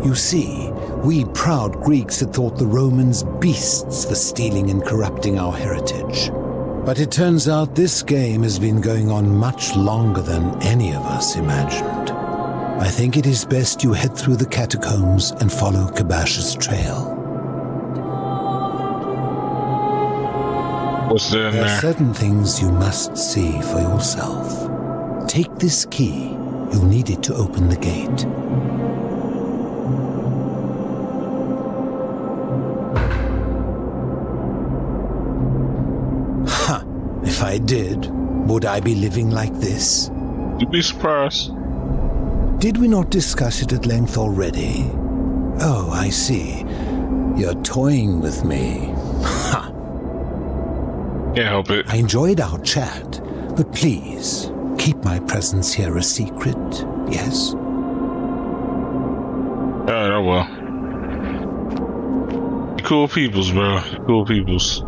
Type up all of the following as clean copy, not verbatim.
You see, we proud Greeks had thought the Romans beasts for stealing and corrupting our heritage. But it turns out this game has been going on much longer than any of us imagined. I think it is best you head through the catacombs and follow Kabash's trail. What's there in There there? are certain things you must see for yourself. Take this key. You'll need it to open the gate. Ha! If I did, would I be living like this? You'd be surprised. Did we not discuss it at length already? Oh, I see. You're toying with me. Ha! Can't help it. I enjoyed our chat, but please, keep my presence here a secret, yes? Alright, I will. Cool peoples, bro. Cool peoples.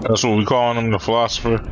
That's what we calling him, the philosopher.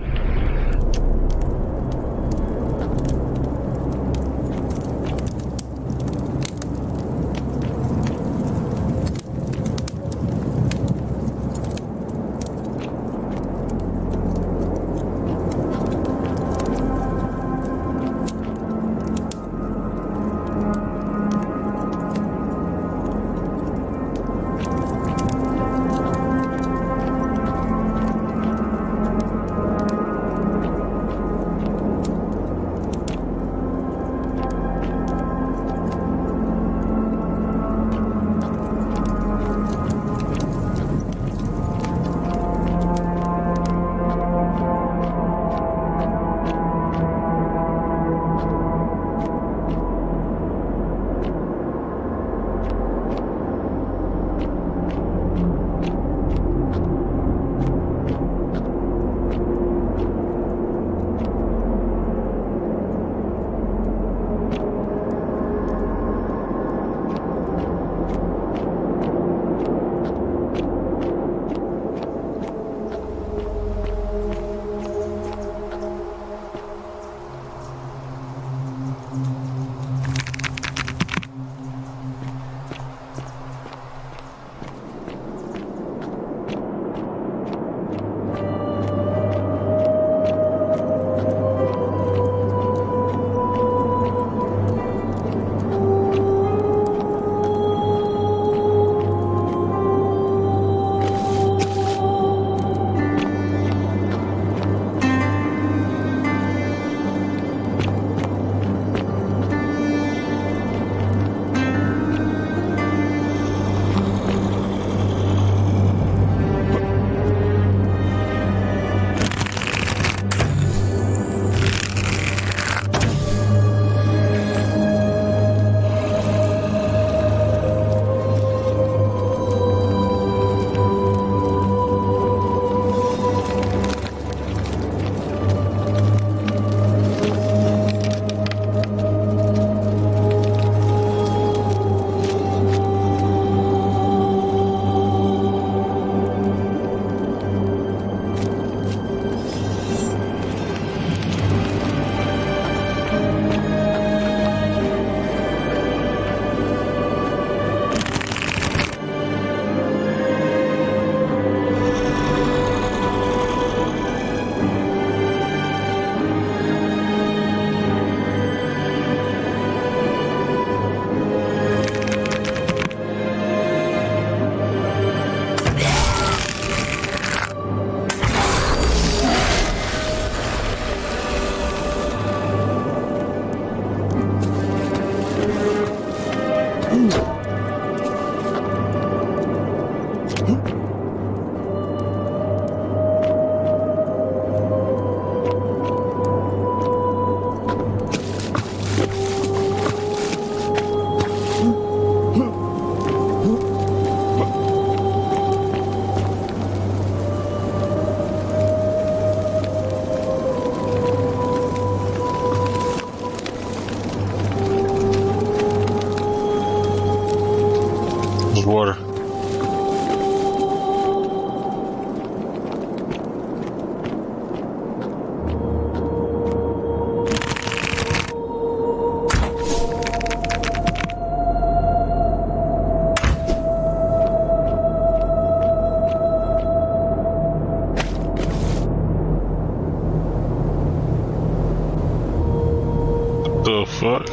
The fuck?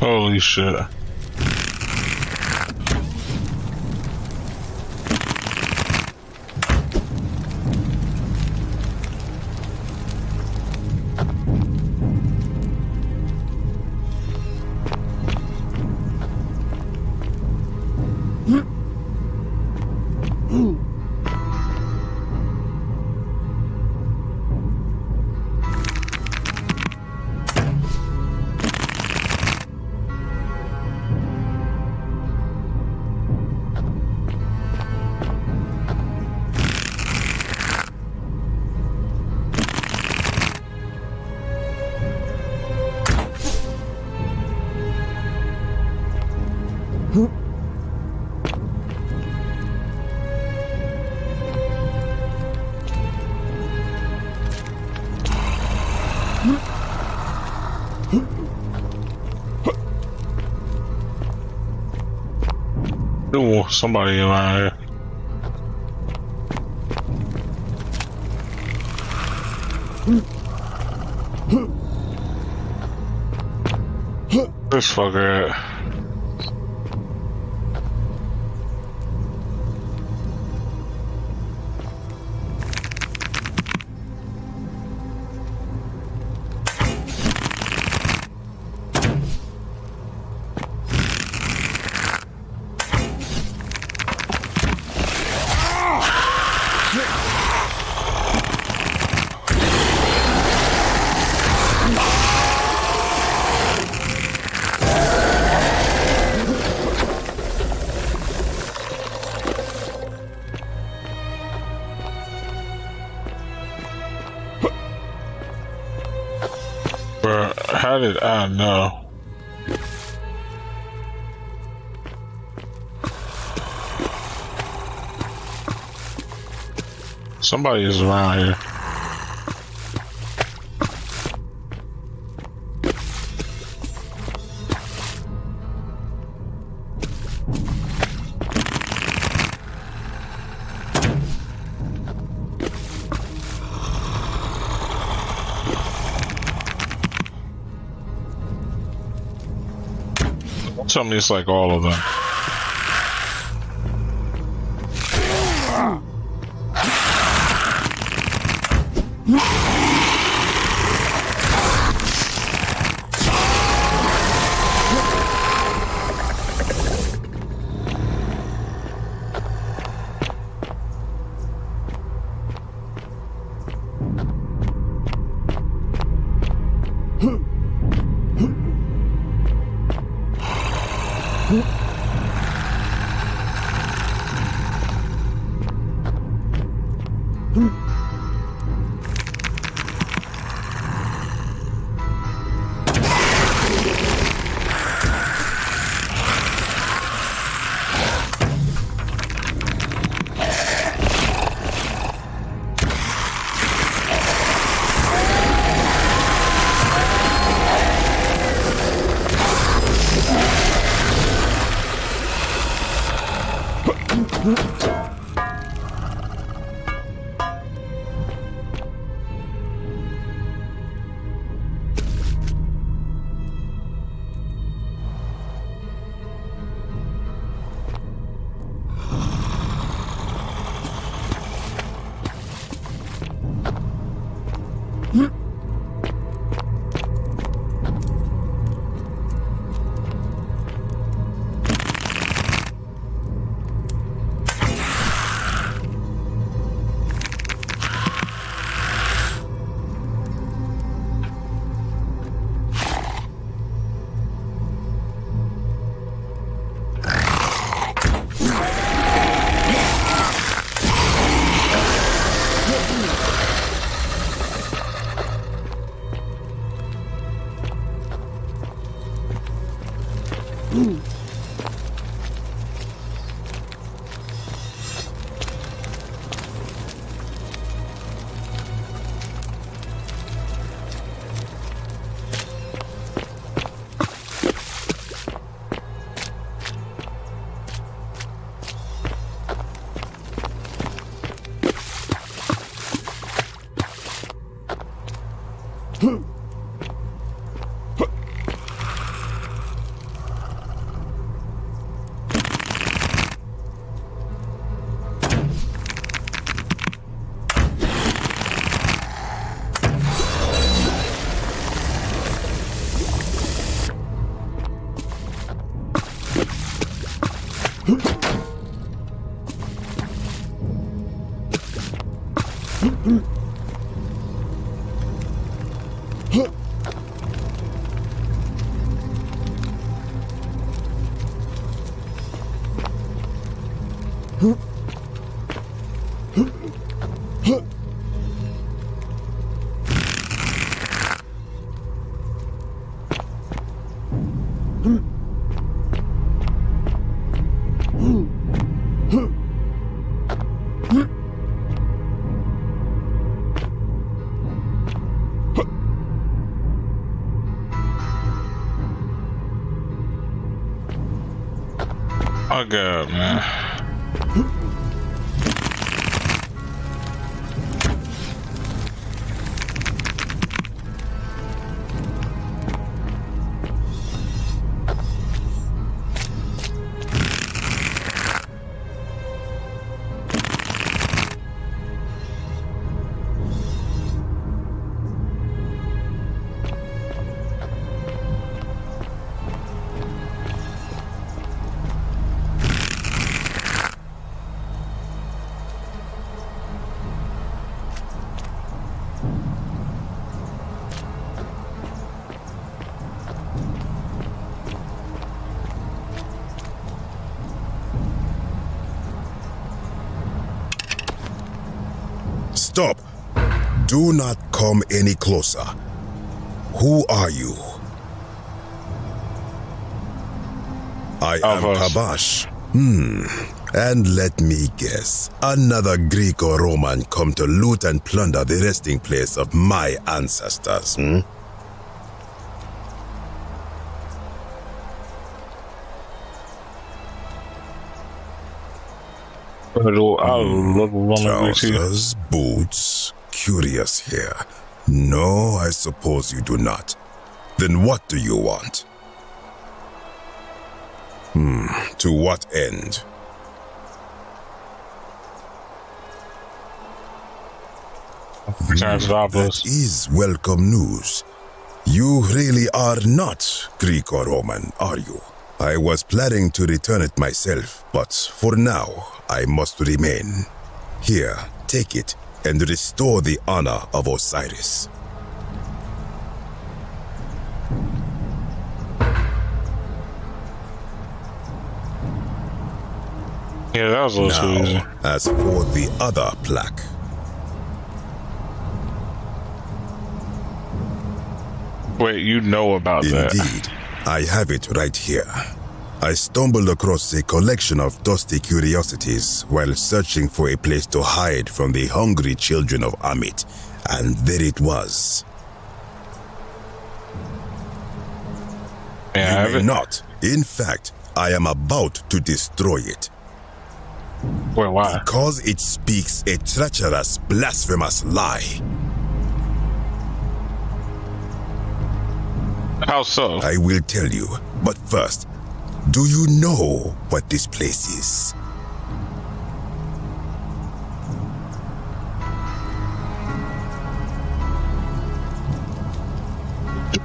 Holy shit. Ooh, somebody around here. This fucker at? How did I know? Somebody is around here. Tell me it's like all of them. Oh god, man. Stop! Do not come any closer. Who are you? I am Kabash. And let me guess, another Greek or Roman come to loot and plunder the resting place of my ancestors, Trousers, boots, curious here. No, I suppose you do not. Then what do you want? To what end? That is welcome news. You really are not Greek or Roman, are you? I was planning to return it myself, but for now, I must remain. Here, take it and restore the honor of Osiris. Yeah, that was a little too easy. As for the other plaque, wait, you know about that? Indeed, I have it right here. I stumbled across a collection of dusty curiosities while searching for a place to hide from the hungry children of Amit, and there it was. Yeah, You may not. In fact, I am about to destroy it. Wait, why? Because it speaks a treacherous, blasphemous lie. How so? I will tell you, but first, do you know what this place is?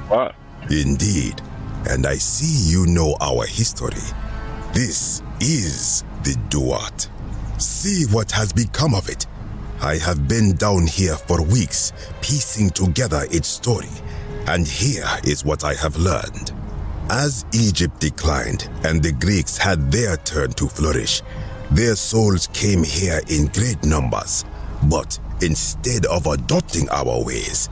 What? Indeed, and I see you know our history. This is the Duat. See what has become of it. I have been down here for weeks, piecing together its story, and here is what I have learned. As Egypt declined and the Greeks had their turn to flourish, their souls came here in great numbers, but instead of adopting our ways,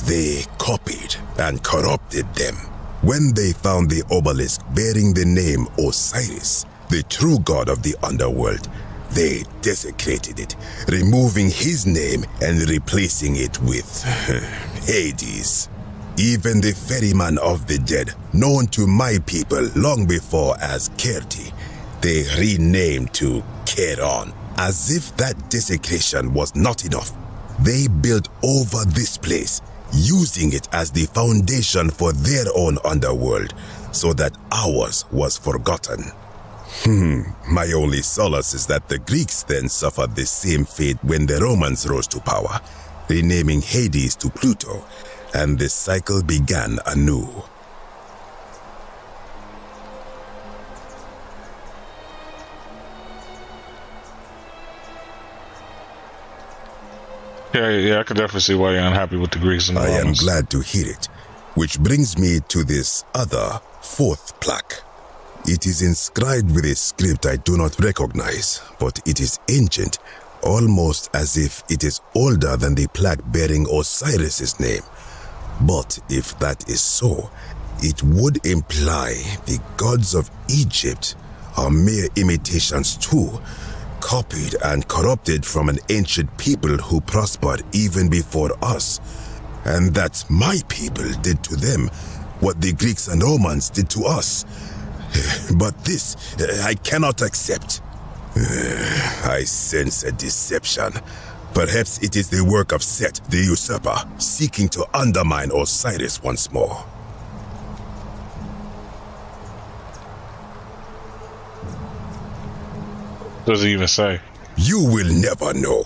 they copied and corrupted them. When they found the obelisk bearing the name Osiris, the true god of the underworld, they desecrated it, removing his name and replacing it with Hades. Even the ferryman of the dead, known to my people long before as Kerti, they renamed to Keron. As if that desecration was not enough, they built over this place using it as the foundation for their own underworld, so that ours was forgotten. My only solace is that the Greeks then suffered the same fate when the Romans rose to power, renaming Hades to Pluto, and the cycle began anew. Yeah, I could definitely see why you're unhappy with the Greeks and the I am Romans. glad to hear it, which brings me to this other, fourth plaque. It is inscribed with a script I do not recognize, but it is ancient, almost as if it is older than the plaque bearing Osiris's name. But if that is so, it would imply the gods of Egypt are mere imitations too, copied and corrupted from an ancient people who prospered even before us, and that my people did to them what the Greeks and Romans did to us. But this I cannot accept. I sense a deception. Perhaps it is the work of Set, the usurper, seeking to undermine Osiris once more. Doesn't even say. You will never know.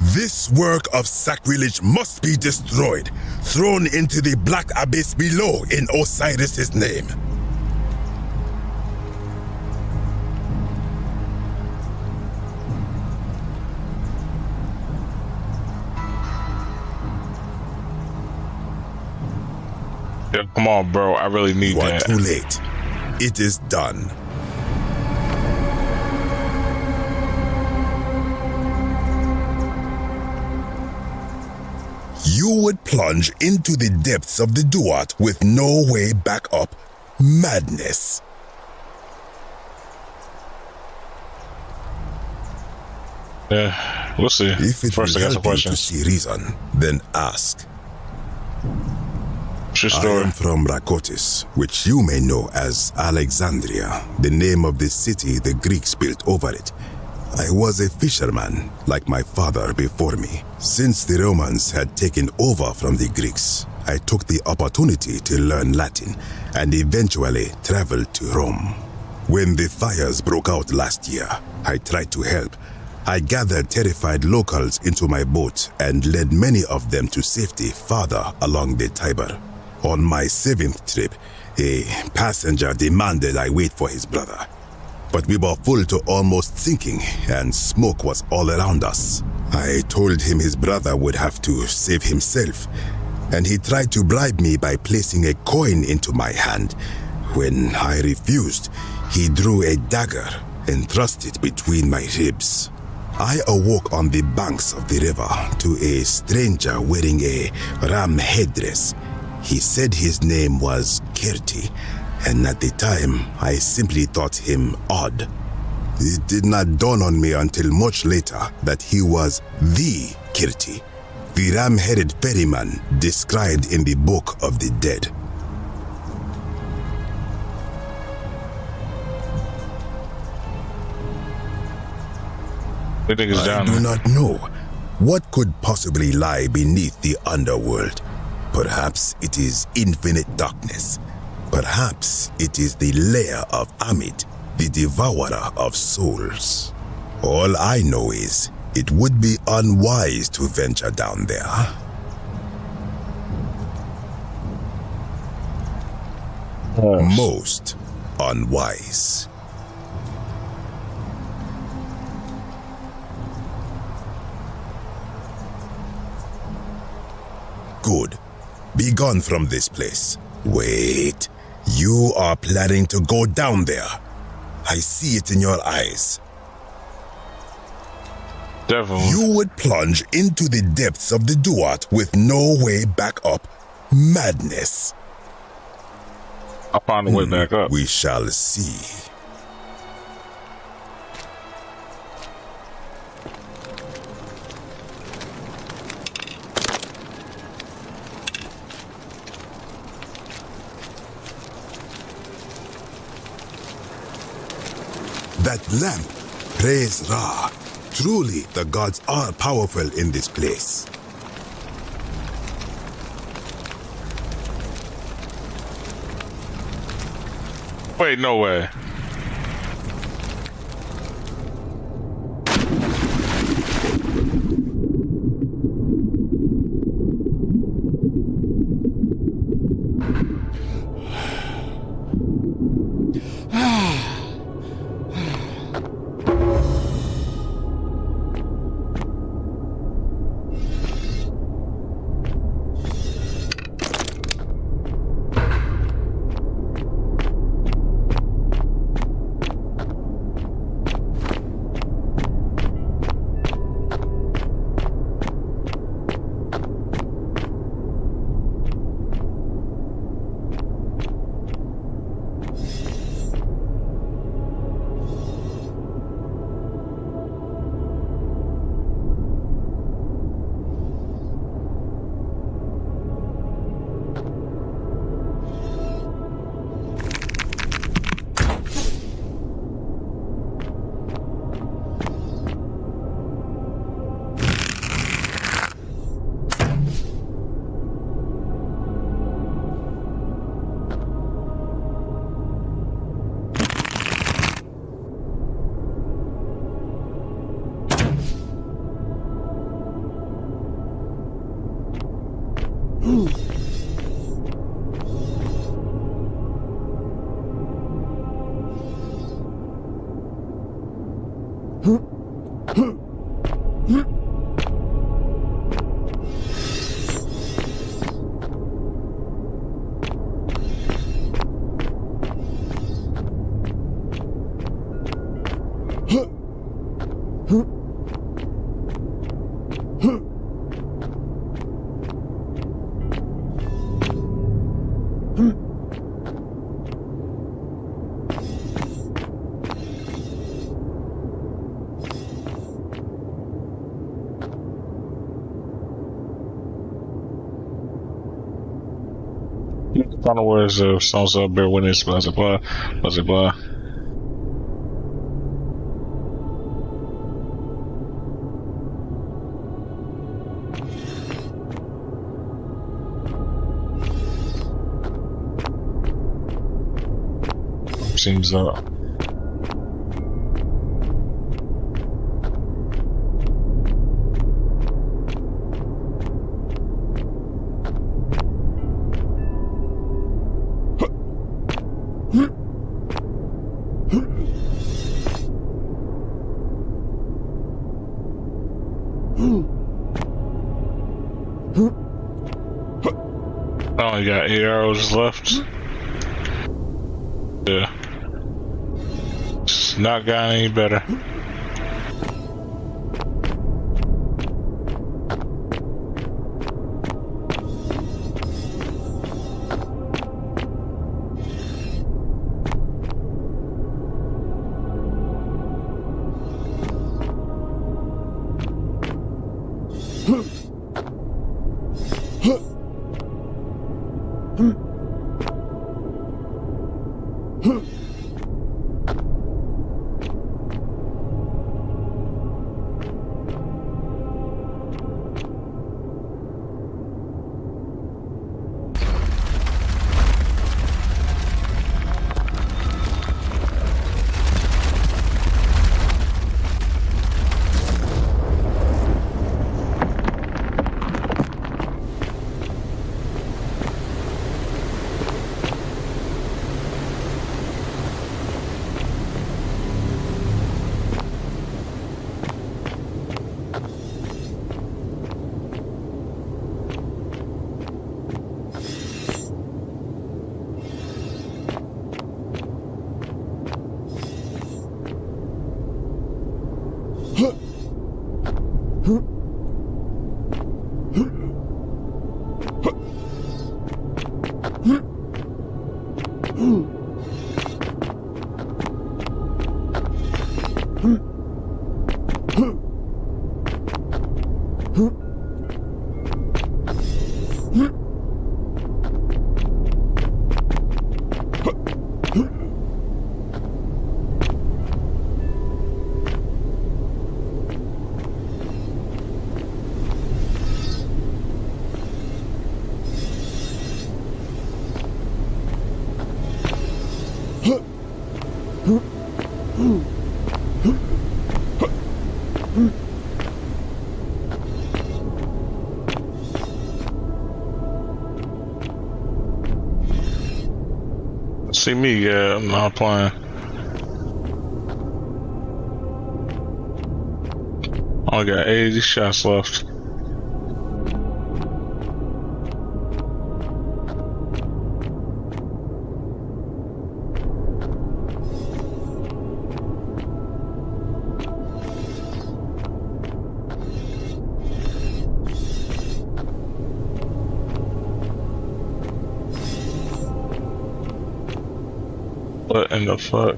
This work of sacrilege must be destroyed, thrown into the black abyss below in Osiris's name. Yeah, come on, bro. I really need You are that. too late. It is done. You would plunge into the depths of the Duat with no way back up. Madness. Yeah, we'll see. If it First, I will got some help you to questions. see reason, then ask. What's your I story? am from Rakotis, which you may know as Alexandria, the name of the city the Greeks built over it. I was a fisherman, like my father before me. Since the Romans had taken over from the Greeks, I took the opportunity to learn Latin and eventually traveled to Rome. When the fires broke out last year, I tried to help. I gathered terrified locals into my boat and led many of them to safety farther along the Tiber. On my 7th trip, a passenger demanded I wait for his brother. But we were full to almost sinking, and smoke was all around us. I told him his brother would have to save himself, and he tried to bribe me by placing a coin into my hand. When I refused, he drew a dagger and thrust it between my ribs. I awoke on the banks of the river to a stranger wearing a ram headdress. He said his name was Kirti, and at the time, I simply thought him odd. It did not dawn on me until much later that he was the Kirti, the ram-headed ferryman described in the Book of the Dead. What do you think is I down do there? not know. What could possibly lie beneath the underworld? Perhaps it is infinite darkness. Perhaps it is the lair of Amit, the devourer of souls. All I know is it would be unwise to venture down there. Most unwise. Good. Be gone from this place. Wait. You are planning to go down there. I see it in your eyes. Definitely. You would plunge into the depths of the Duat with no way back up. Madness. I'll find a way back up. We shall see. That lamp, praise Ra. Truly, the gods are powerful in this place. Wait, no way. Final words of songs of bear witness, blah blah blah blah blah. Seems oh, you got 8 arrows left. Yeah. It's not got any better. Huh. See me, yeah, I'm not playing. I got 80 shots left. What in the fuck?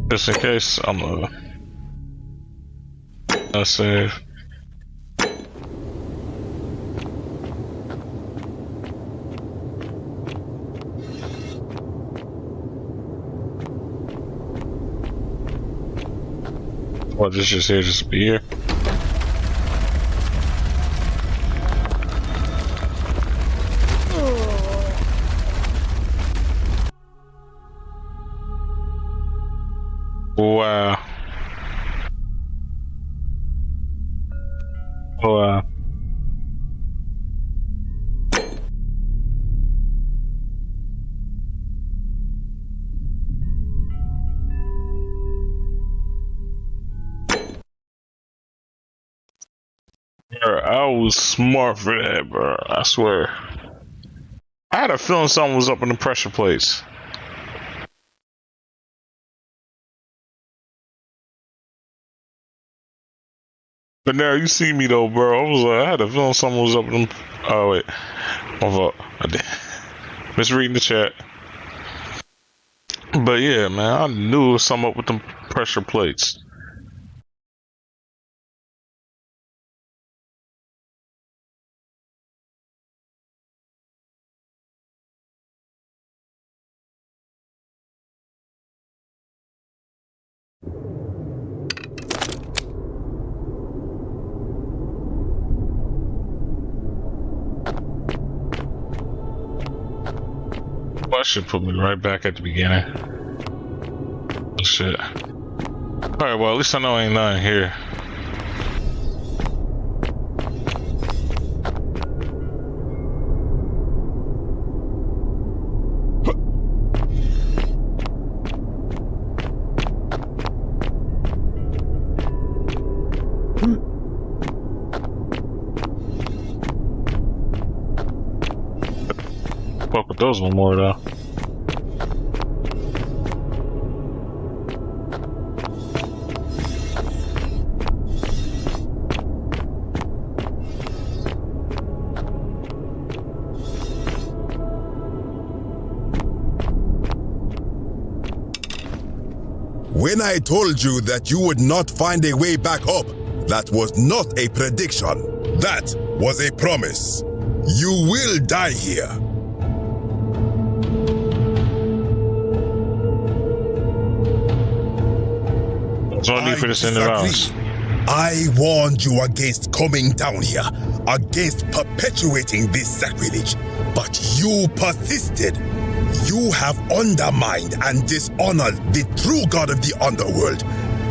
Just in case, I'm gonna save. What, this just here, just be here? Wow. Wow. Bro, I was smart for that, bro. I swear. I had a feeling something was up in the pressure plates. But now you see me though, bro. I was like, I had a feeling something was up in them. Oh wait, my fault. I did. Misreading the chat. But yeah, man, I knew it was something up with them pressure plates. Well, that should put me right back at the beginning. Oh, shit. Alright, well, at least I know ain't nothing here. Fuck with those one more though. When I told you that you would not find a way back up, that was not a prediction. That was a promise. You will die here. No need for this in the rounds. I warned you against coming down here, against perpetuating this sacrilege, but you persisted. You have undermined and dishonored the true god of the underworld.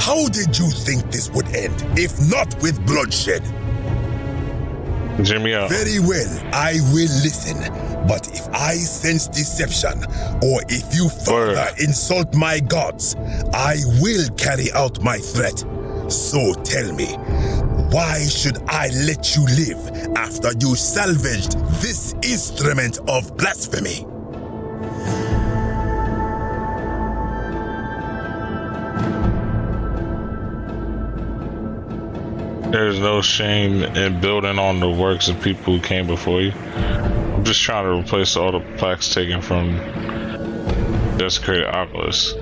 How did you think this would end, if not with bloodshed? Jimmy out. Very well, I will listen. But if I sense deception, or if you further insult my gods, I will carry out my threat. So tell me, why should I let you live after you salvaged this instrument of blasphemy? There's no shame in building on the works of people who came before you. I'm just trying to replace all the plaques taken from desecrated obelisks.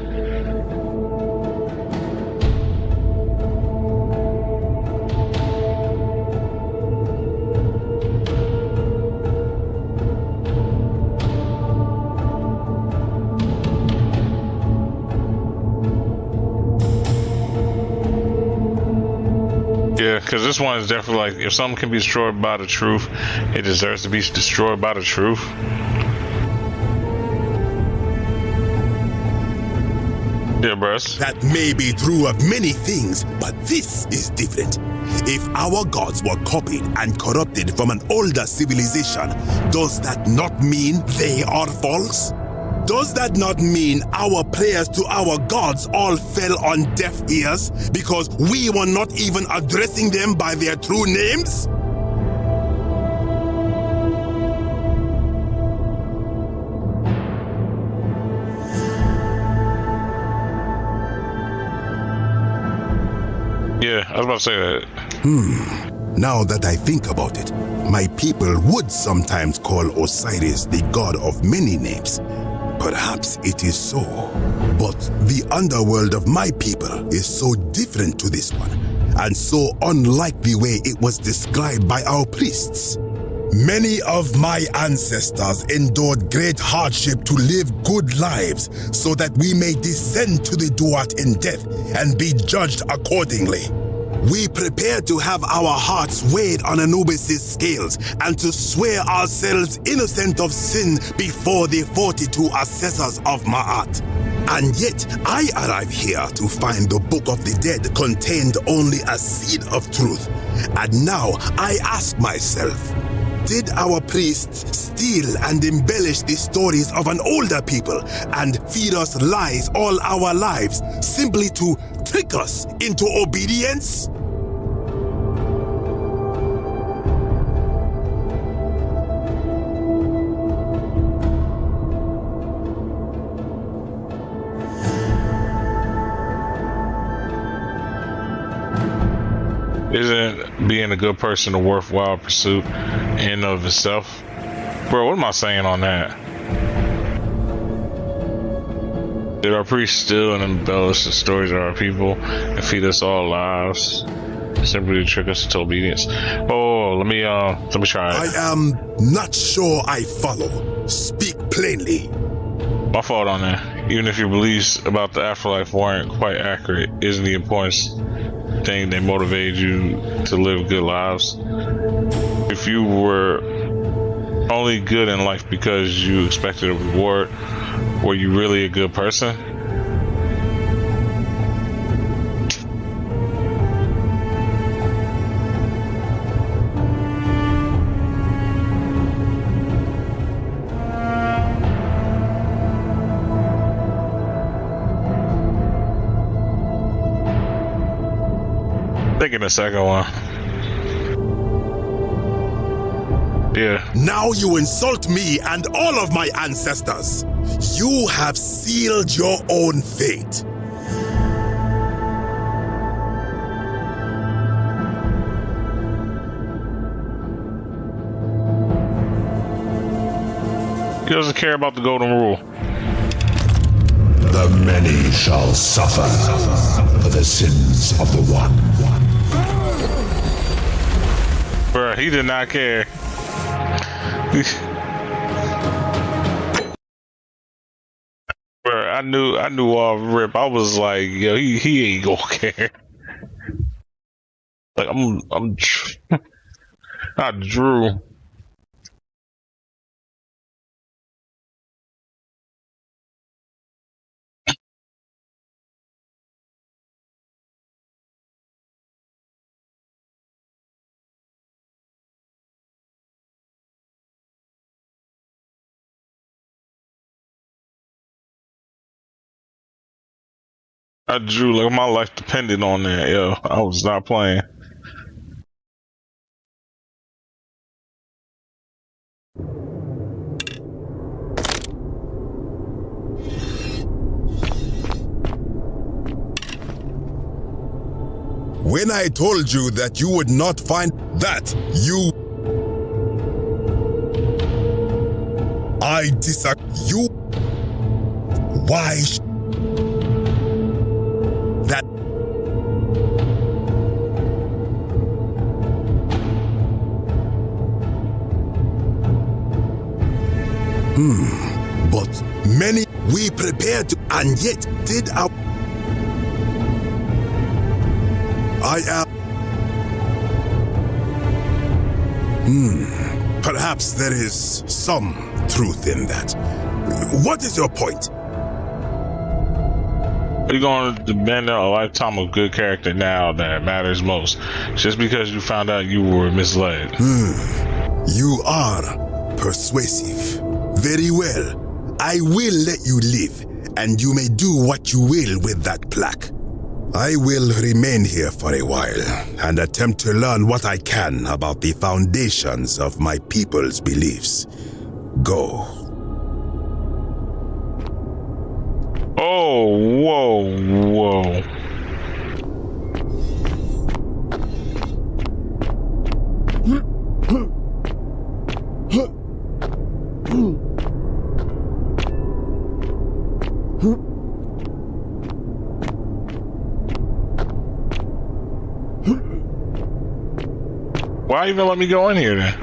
Yeah. because this one is definitely like, if something can be destroyed by the truth, it deserves to be destroyed by the truth. Yeah, bro. That may be true of many things, but this is different. If our gods were copied and corrupted from an older civilization, does that not mean they are false? Does that not mean our prayers to our gods all fell on deaf ears because we were not even addressing them by their true names? Yeah, I was about to say that. Now that I think about it, my people would sometimes call Osiris the god of many names. Perhaps it is so. But the underworld of my people is so different to this one, and so unlike the way it was described by our priests. Many of my ancestors endured great hardship to live good lives so that we may descend to the Duat in death and be judged accordingly. We prepare to have our hearts weighed on Anubis' scales and to swear ourselves innocent of sin before the 42 assessors of Ma'at. And yet, I arrive here to find the Book of the Dead contained only a seed of truth. And now I ask myself, did our priests steal and embellish the stories of an older people and feed us lies all our lives simply to trick us into obedience? Isn't being a good person a worthwhile pursuit in and of itself? Bro, what am I saying on that? Did our priests steal and embellish the stories of our people and feed us all lies simply to trick us into obedience? Oh, let me try it. I am not sure I follow. Speak plainly. My fault on that. Even if your beliefs about the afterlife weren't quite accurate, isn't the importance thing that motivated you to live good lives? If you were only good in life because you expected a reward, were you really a good person? Thinking the second one. Yeah. Now you insult me and all of my ancestors. You have sealed your own fate. He doesn't care about the golden rule. The many shall suffer for the sins of the one. Bruh, he did not care. Bruh, I knew off rip. I was like, yo, he ain't gonna care. Like I'm not Drew. I drew like my life depended on that, yo. I was not playing. When I told you that you would not find that, I disagree. Why? That. But many we prepared to, and yet did our. I am. Perhaps there is some truth in that. What is your point? Are you going to depend on a lifetime of good character now that matters most, just because you found out you were misled? You are persuasive. Very well. I will let you live, and you may do what you will with that plaque. I will remain here for a while and attempt to learn what I can about the foundations of my people's beliefs. Go. Oh, whoa. Why even let me go in here then?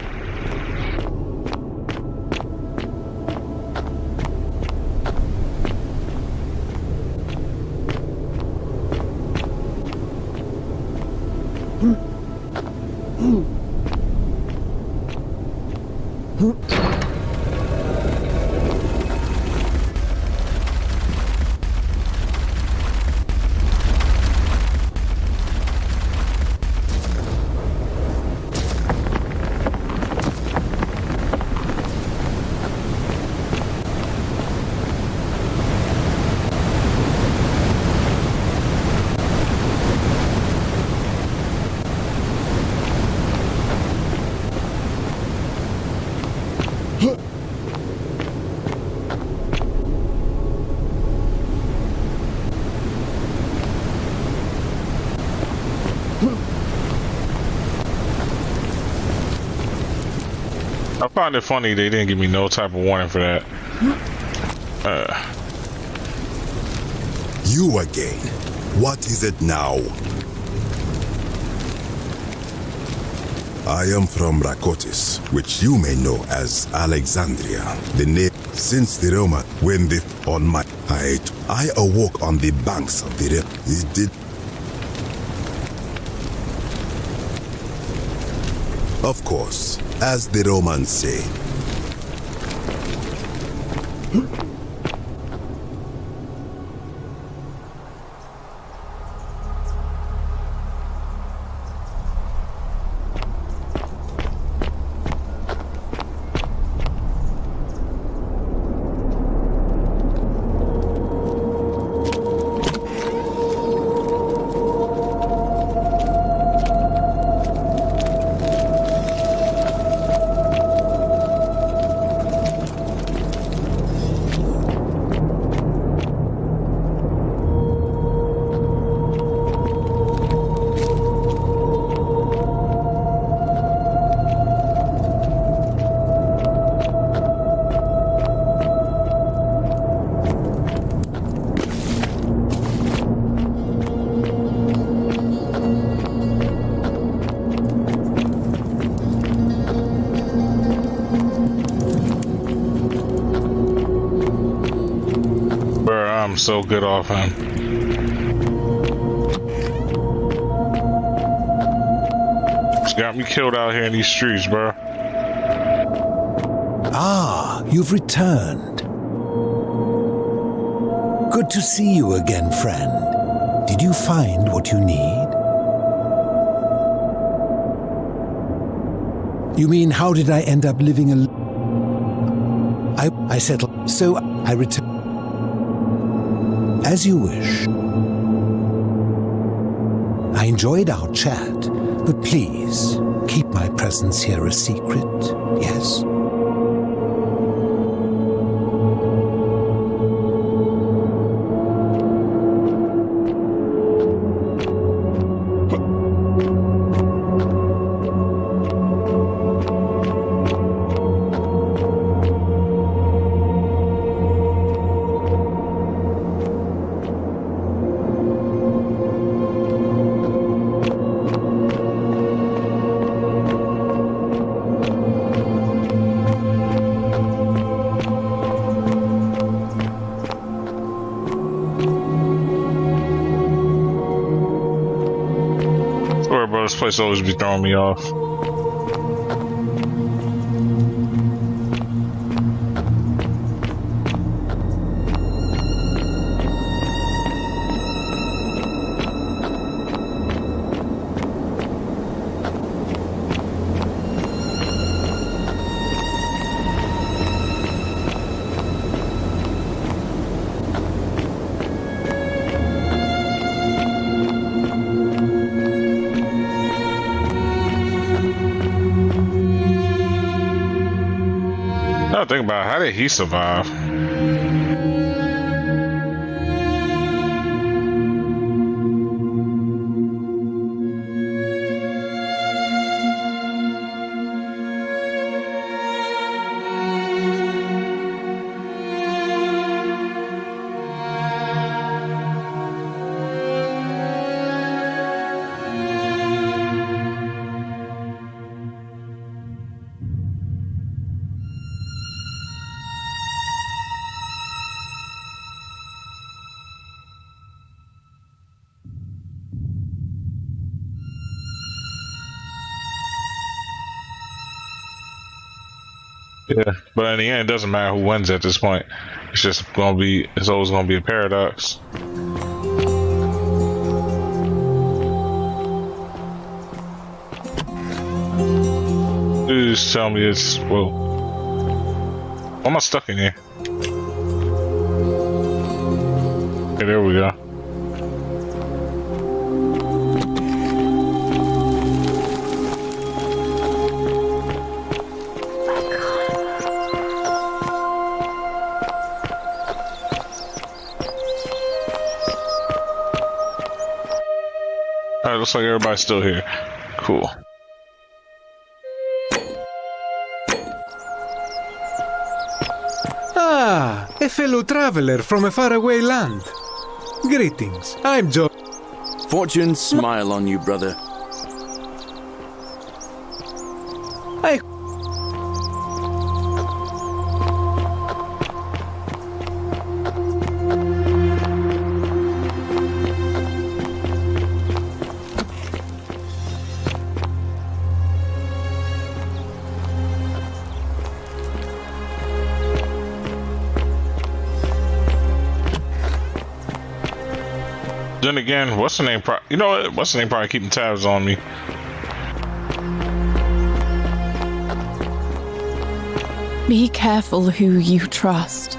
I find it funny they didn't give me no type of warning for that. You again. What is it now? I am from Rakotis, which you may know as Alexandria. The name since the Roman, when the on my height, I awoke on the banks of the river. It did. Of course, as the Romans say. I'm so good off him. It's got me killed out here in these streets, bro. Ah, you've returned. Good to see you again, friend. Did you find what you need? You mean, how did I end up living I settled, so I returned. As you wish. I enjoyed our chat, but please, keep my presence here a secret, yes? This place always be throwing me off. think about it, how did he survive? Yeah, but in the end, it doesn't matter who wins at this point. It's just gonna be, it's always gonna be a paradox. Just tell me it's, well, why am I stuck in here? Okay, there we go. Alright, looks like everybody's still here. Cool. Ah, a fellow traveler from a faraway land. Greetings, I'm Joe. Fortune smile on you, brother. I... Then again, what's the name? You know what? What's the name? Probably keeping tabs on me. Be careful who you trust.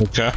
Okay.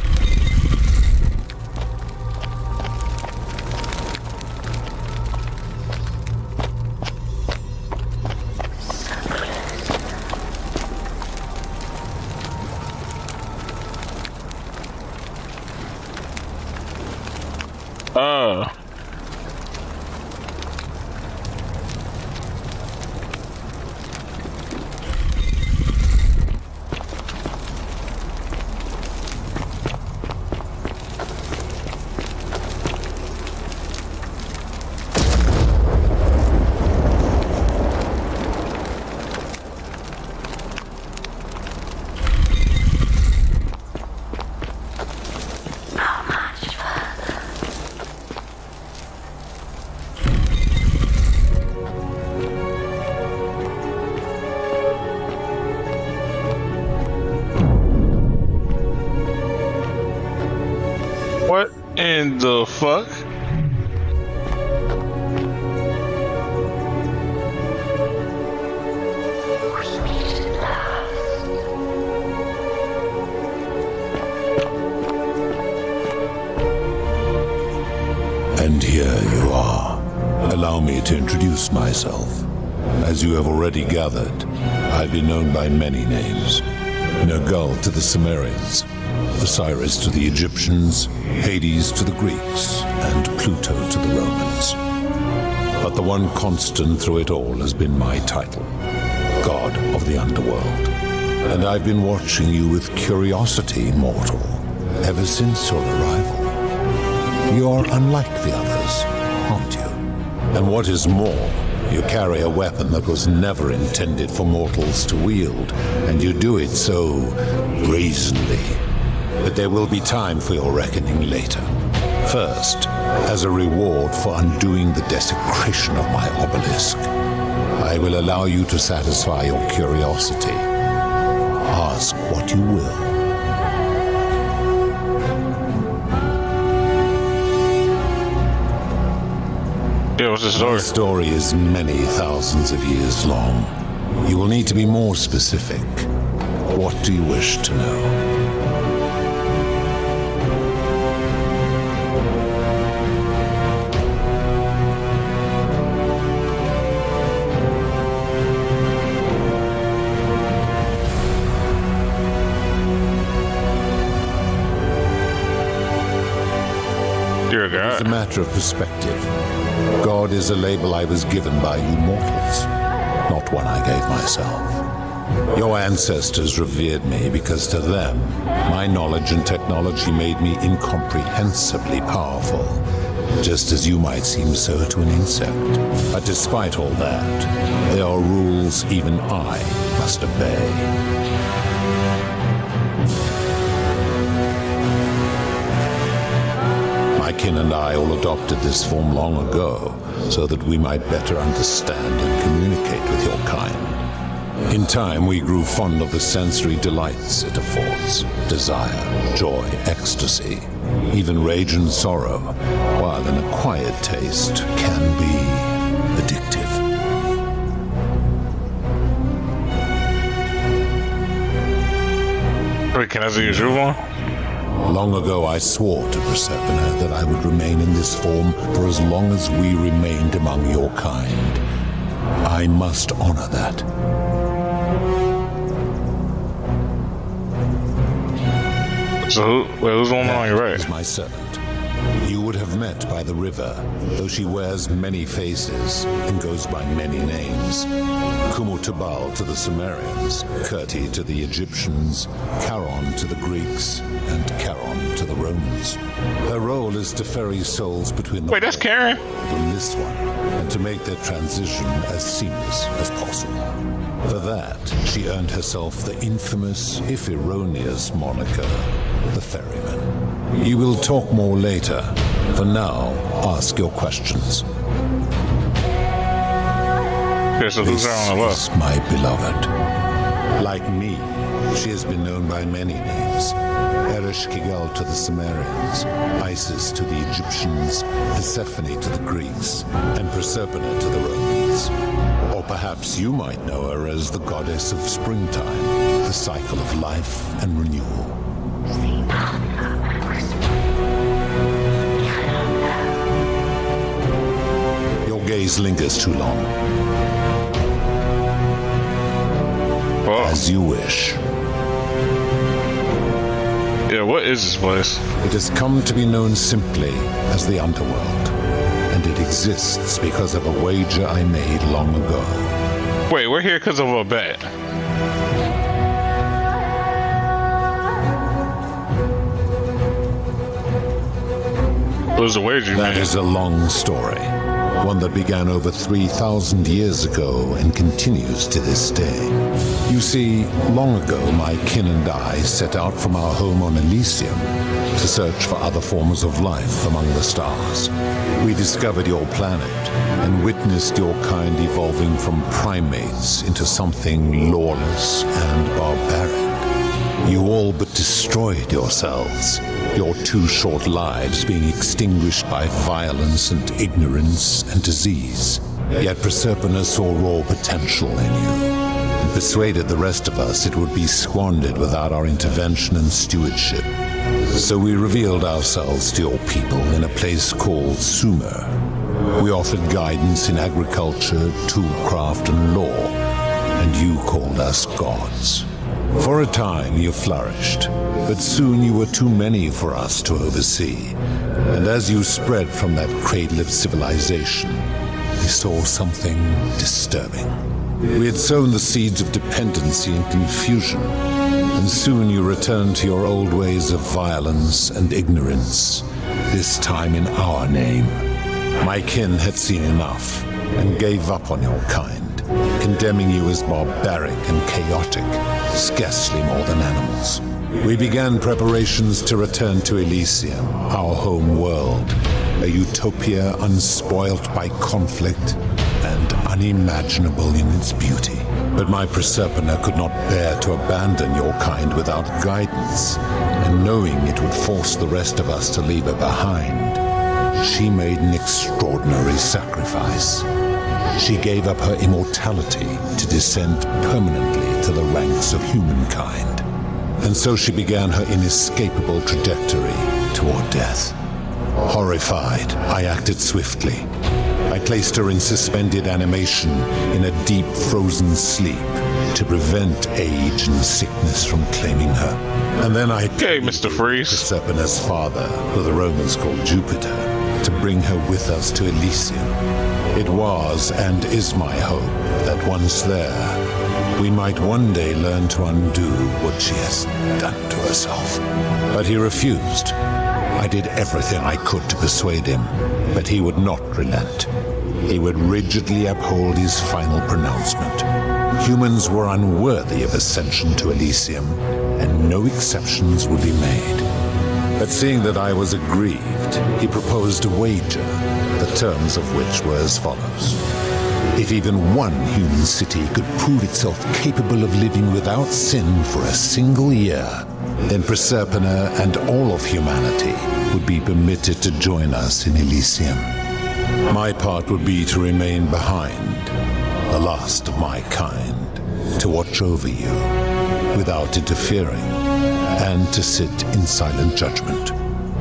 What in the fuck? And here you are. Allow me to introduce myself. As you have already gathered, I've been known by many names. Nergal to the Sumerians, Osiris to the Egyptians, Hades to the Greeks, and Pluto to the Romans. But the one constant through it all has been my title, God of the Underworld. And I've been watching you with curiosity, mortal, ever since your arrival. You're unlike the others, aren't you? And what is more, you carry a weapon that was never intended for mortals to wield, and you do it so brazenly. But there will be time for your reckoning later. First, as a reward for undoing the desecration of my obelisk, I will allow you to satisfy your curiosity. Ask what you will. Yeah, what's the story? The story is many thousands of years long. You will need to be more specific. What do you wish to know? Dear It's a God. matter of perspective. God is a label I was given by you mortals, not one I gave myself. Your ancestors revered me because to them, my knowledge and technology made me incomprehensibly powerful, just as you might seem so to an insect. But despite all that, there are rules even I must obey. My kin and I all adopted this form long ago, so that we might better understand and communicate with your kind. In time, we grew fond of the sensory delights it affords: desire, joy, ecstasy, even rage and sorrow, while an acquired taste can be addictive. Wait, can I see your shoe on? Long ago, I swore to Persephone that I would remain in this form for as long as we remained among your kind. I must honor that. So who's on your right? Is my servant. You would have met by the river, though she wears many faces and goes by many names. Kumutubal to the Sumerians, Kirti to the Egyptians, Charon to the Greeks, and Charon to the Romans. Her role is to ferry souls between the Wait, that's Karen? and this one, and to make their transition as seamless as possible. For that, she earned herself the infamous, if erroneous, moniker, the Ferryman. You will talk more later. For now, ask your questions. Okay, so who's This her on the left? is my beloved. Like me, she has been known by many names. Ereshkigal to the Sumerians, Isis to the Egyptians, Persephone to the Greeks, and Proserpina to the Romans. Or perhaps you might know her as the goddess of springtime, the cycle of life and renewal. Your gaze lingers too long. Oh, As you wish. yeah, what is this place? It has come to be known simply as the Underworld, and it exists because of a wager I made long ago. Wait, we're here because of a bet. What was the wager, That man? is a long story, one that began over 3,000 years ago and continues to this day. You see, long ago my kin and I set out from our home on Elysium to search for other forms of life among the stars. We discovered your planet and witnessed your kind evolving from primates into something lawless and barbaric. You all but destroyed yourselves, your 2 short lives being extinguished by violence and ignorance and disease. Yet Proserpina saw raw potential in you, and persuaded the rest of us it would be squandered without our intervention and stewardship. So we revealed ourselves to your people in a place called Sumer. We offered guidance in agriculture, toolcraft, and law, and you called us gods. For a time you flourished, but soon you were too many for us to oversee. And as you spread from that cradle of civilization, we saw something disturbing. We had sown the seeds of dependency and confusion, and soon you returned to your old ways of violence and ignorance, this time in our name. My kin had seen enough and gave up on your kind, condemning you as barbaric and chaotic, scarcely more than animals. We began preparations to return to Elysium, our home world, a utopia unspoilt by conflict and unimaginable in its beauty. But my Proserpina could not bear to abandon your kind without guidance, and knowing it would force the rest of us to leave her behind, she made an extraordinary sacrifice. She gave up her immortality to descend permanently to the ranks of humankind. And so she began her inescapable trajectory toward death. Horrified, I acted swiftly. I placed her in suspended animation in a deep frozen sleep to prevent age and sickness from claiming her. And then I Okay, Mr. Freeze. Proserpina's father, who the Romans called Jupiter, to bring her with us to Elysium. It was and is my hope that once there, we might one day learn to undo what she has done to herself. But he refused. I did everything I could to persuade him, but he would not relent. He would rigidly uphold his final pronouncement. Humans were unworthy of ascension to Elysium, and no exceptions would be made. But seeing that I was aggrieved, he proposed a wager, the terms of which were as follows. If even one human city could prove itself capable of living without sin for a single year, then Proserpina and all of humanity would be permitted to join us in Elysium. My part would be to remain behind, the last of my kind, to watch over you without interfering, and to sit in silent judgment.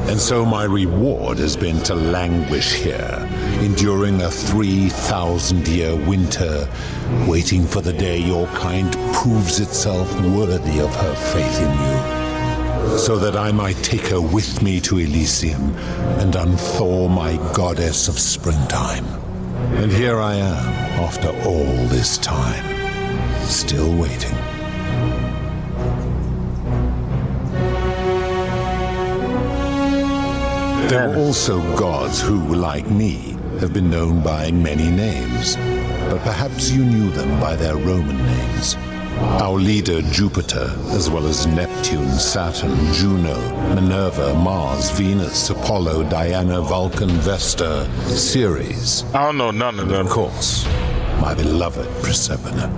And so my reward has been to languish here, enduring a 3,000-year winter, waiting for the day your kind proves itself worthy of her faith in you, so that I might take her with me to Elysium and unthaw my goddess of springtime. And here I am, after all this time, still waiting. There were also gods who, like me, have been known by many names, but perhaps you knew them by their Roman names. Our leader, Jupiter, as well as Neptune, Saturn, Juno, Minerva, Mars, Venus, Apollo, Diana, Vulcan, Vesta, Ceres. I don't know none of them. Of course, my beloved Proserpina.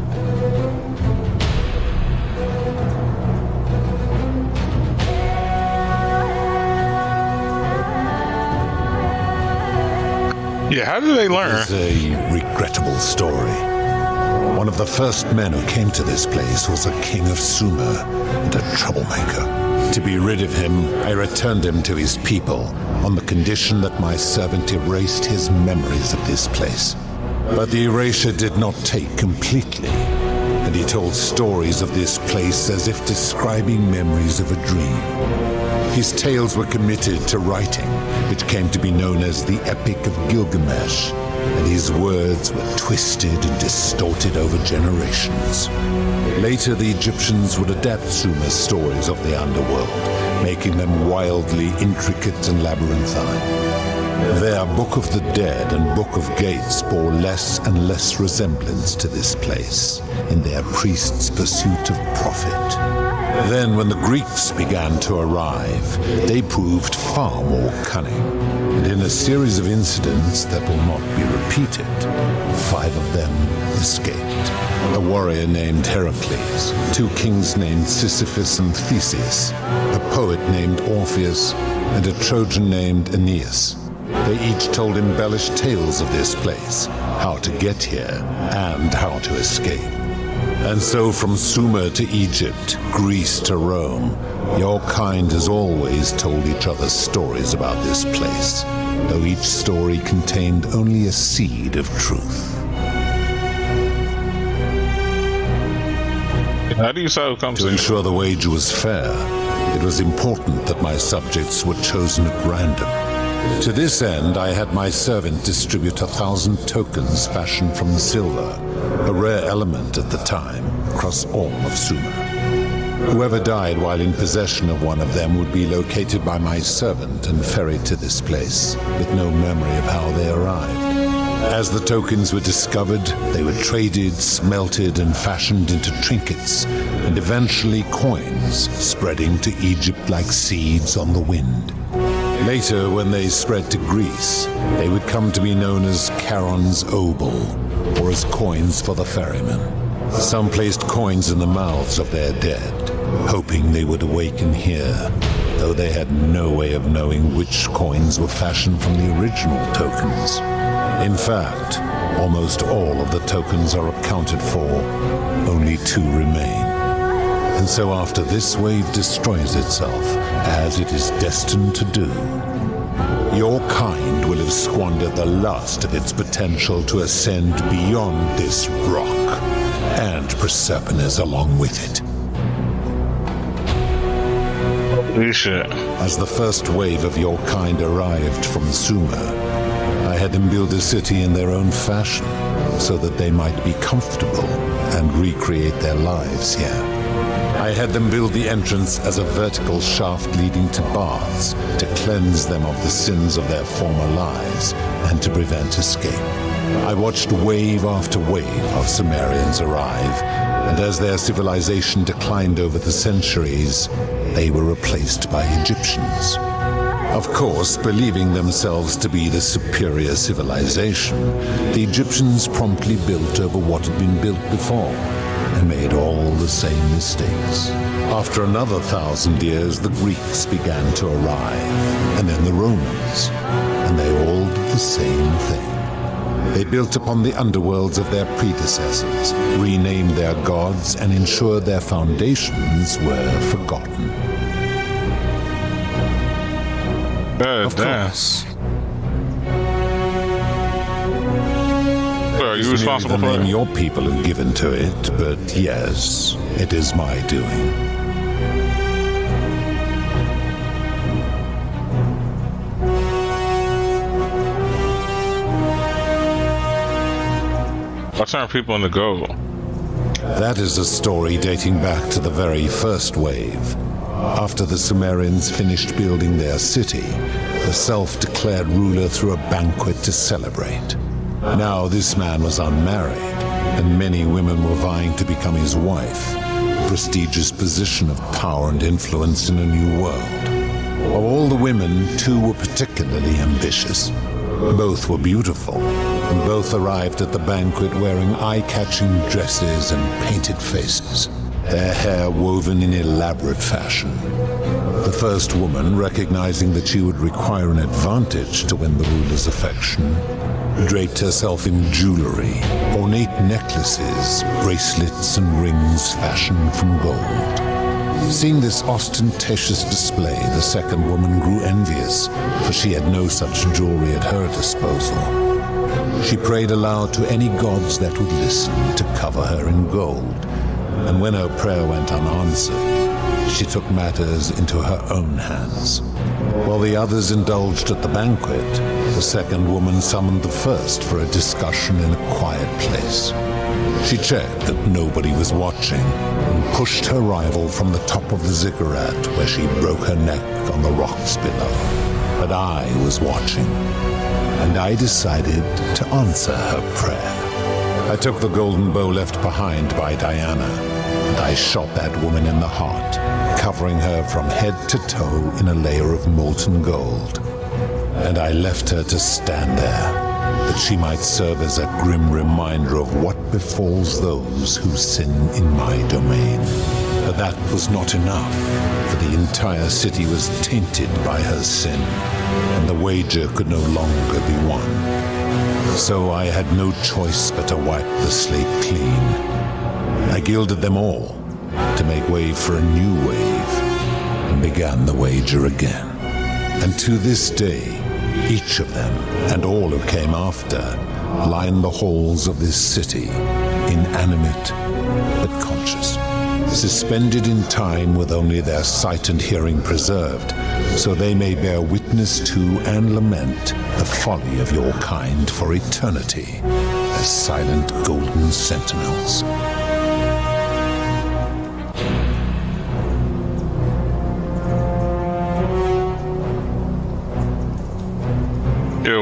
Yeah, how did they learn? It's a regrettable story. One of the first men who came to this place was a king of Sumer and a troublemaker. To be rid of him, I returned him to his people on the condition that my servant erased his memories of this place. But the erasure did not take completely, and he told stories of this place as if describing memories of a dream. His tales were committed to writing, which came to be known as the Epic of Gilgamesh, and his words were twisted and distorted over generations. Later, the Egyptians would adapt Sumer's stories of the underworld, making them wildly intricate and labyrinthine. Their Book of the Dead and Book of Gates bore less and less resemblance to this place in their priests' pursuit of profit. Then, when the Greeks began to arrive, they proved far more cunning. And in a series of incidents that will not be repeated, 5 of them escaped. A warrior named Heracles, 2 kings named Sisyphus and Theseus, a poet named Orpheus, and a Trojan named Aeneas. They each told embellished tales of this place, how to get here, and how to escape. And so from Sumer to Egypt, Greece to Rome, your kind has always told each other stories about this place, though each story contained only a seed of truth. How do you solve To conversation? ensure the wager was fair, it was important that my subjects were chosen at random. To this end, I had my servant distribute 1,000 tokens fashioned from silver, a rare element at the time, across all of Sumer. Whoever died while in possession of one of them would be located by my servant and ferried to this place, with no memory of how they arrived. As the tokens were discovered, they were traded, smelted, and fashioned into trinkets, and eventually coins, spreading to Egypt like seeds on the wind. Later, when they spread to Greece, they would come to be known as Charon's obol, or as coins for the ferryman. Some placed coins in the mouths of their dead, hoping they would awaken here, though they had no way of knowing which coins were fashioned from the original tokens. In fact, almost all of the tokens are accounted for, only 2 remain. And so after this wave destroys itself, as it is destined to do, your kind will have squandered the last of its potential to ascend beyond this rock, and Proserpines along with it. Holy shit. As the first wave of your kind arrived from Sumer, I had them build a city in their own fashion, so that they might be comfortable and recreate their lives here. I had them build the entrance as a vertical shaft leading to baths, to cleanse them of the sins of their former lives, and to prevent escape. I watched wave after wave of Sumerians arrive, and as their civilization declined over the centuries, they were replaced by Egyptians. Of course, believing themselves to be the superior civilization, the Egyptians promptly built over what had been built before, and made all the same mistakes. After another 1,000 years, the Greeks began to arrive, and then the Romans, and they all did the same thing. They built upon the underworlds of their predecessors, renamed their gods, and ensured their foundations were forgotten. Of course. Are you responsible the for name it? your people have given to it, but yes, it is my doing. I turn people into gold. That is a story dating back to the very first wave. After the Sumerians finished building their city, the self-declared ruler threw a banquet to celebrate. Now this man was unmarried, and many women were vying to become his wife, a prestigious position of power and influence in a new world. Of all the women, 2 were particularly ambitious. Both were beautiful, and both arrived at the banquet wearing eye-catching dresses and painted faces, their hair woven in elaborate fashion. The first woman, recognizing that she would require an advantage to win the ruler's affection, draped herself in jewelry, ornate necklaces, bracelets, and rings fashioned from gold. Seeing this ostentatious display, the second woman grew envious, for she had no such jewelry at her disposal. She prayed aloud to any gods that would listen to cover her in gold, and when her prayer went unanswered, she took matters into her own hands. While the others indulged at the banquet, the second woman summoned the first for a discussion in a quiet place. She checked that nobody was watching and pushed her rival from the top of the ziggurat, where she broke her neck on the rocks below. But I was watching, and I decided to answer her prayer. I took the golden bow left behind by Diana, and I shot that woman in the heart, covering her from head to toe in a layer of molten gold. And I left her to stand there, that she might serve as a grim reminder of what befalls those who sin in my domain. But that was not enough, for the entire city was tainted by her sin, and the wager could no longer be won. So I had no choice but to wipe the slate clean. I gilded them all to make way for a new wave, and began the wager again. And to this day, each of them, and all who came after, line the halls of this city, inanimate but conscious, suspended in time with only their sight and hearing preserved, so they may bear witness to and lament the folly of your kind for eternity, as silent golden sentinels. Yeah,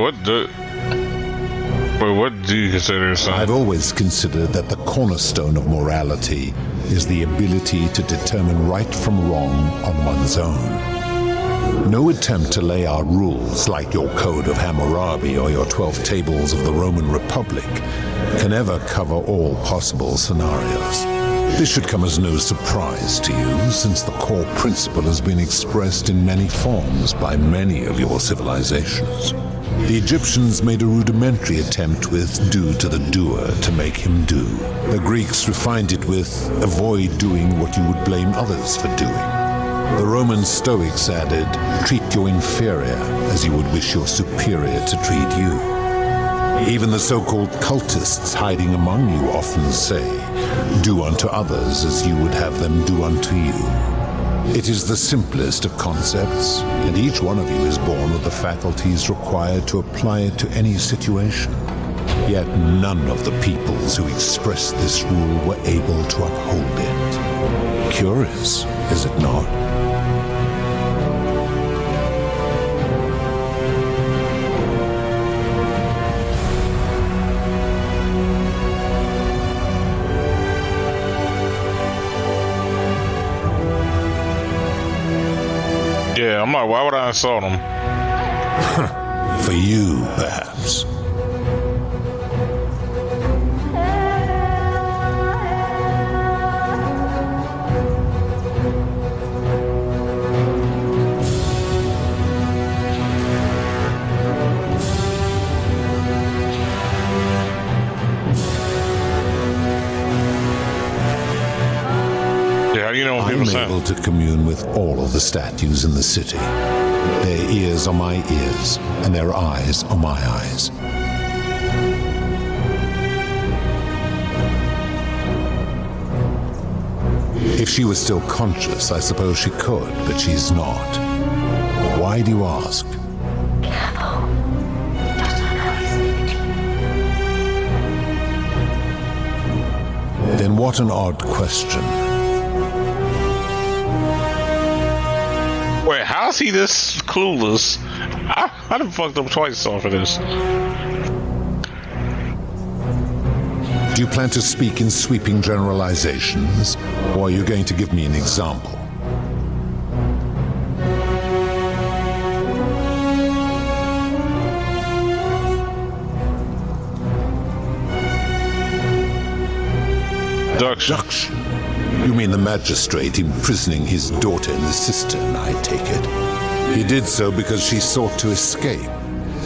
what do you consider a sign? I've always considered that the cornerstone of morality is the ability to determine right from wrong on one's own. No attempt to lay out rules like your Code of Hammurabi or your 12 Tables of the Roman Republic can ever cover all possible scenarios. This should come as no surprise to you, since the core principle has been expressed in many forms by many of your civilizations. The Egyptians made a rudimentary attempt with do to the doer to make him do. The Greeks refined it with avoid doing what you would blame others for doing. The Roman Stoics added, treat your inferior as you would wish your superior to treat you. Even the so-called cultists hiding among you often say, do unto others as you would have them do unto you. It is the simplest of concepts, and each one of you is born with the faculties required to apply it to any situation. Yet none of the peoples who expressed this rule were able to uphold it. Curious, is it not? Yeah, I'm like, why would I insult him? For you, perhaps. Yeah, you know what people I'm say. able to commune with all of the statues in the city. Their ears are my ears, and their eyes are my eyes. If she was still conscious, I suppose she could, but she's not. Why do you ask? Then what an odd question. Wait, how's he this clueless? I done fucked up twice off of this. Do you plan to speak in sweeping generalizations, or are you going to give me an example? Abduction? You mean the magistrate imprisoning his daughter in the cistern, I take it. He did so because she sought to escape,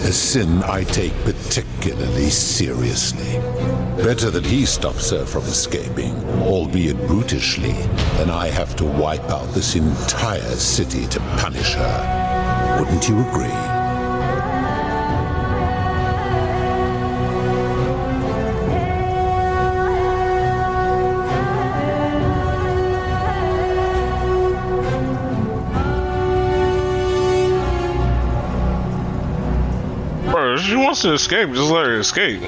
a sin I take particularly seriously. Better that he stops her from escaping, albeit brutishly, than I have to wipe out this entire city to punish her. Wouldn't you agree? Bro, if she wants to escape, just let her escape.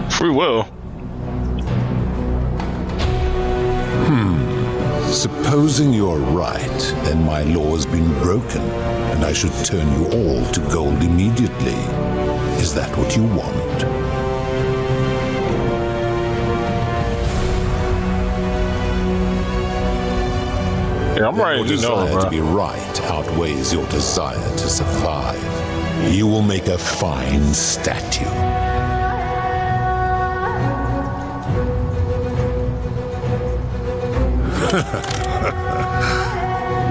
Free will. Supposing you're right, then my law has been broken, and I should turn you all to gold immediately. Is that what you want? Yeah, I'm then ready your to know, desire bro. to be right outweighs your desire to survive. You will make a fine statue.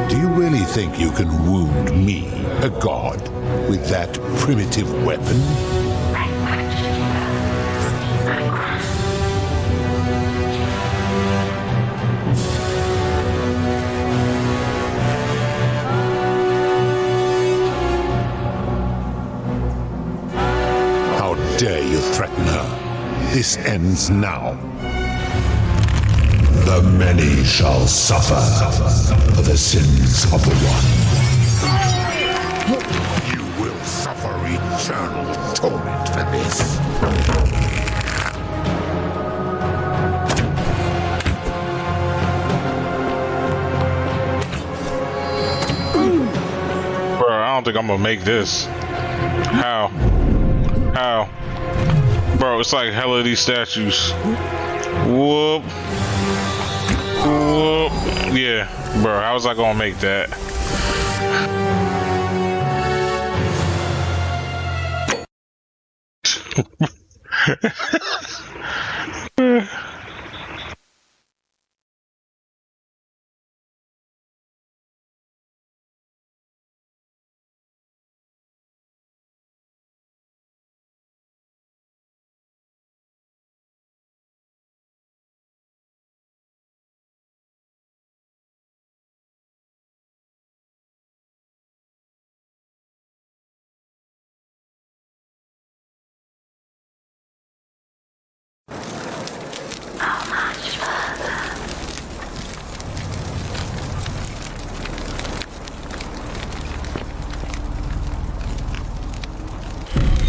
Do you really think you can wound me, a god, with that primitive weapon? How dare you threaten her? This ends now. The many shall suffer for the sins of the one. You will suffer eternal torment for this. Bro, I don't think I'm gonna make this. How? How? Bro, it's like hella these statues. Whoop. Whoop. Yeah, bro, how was I gonna make that?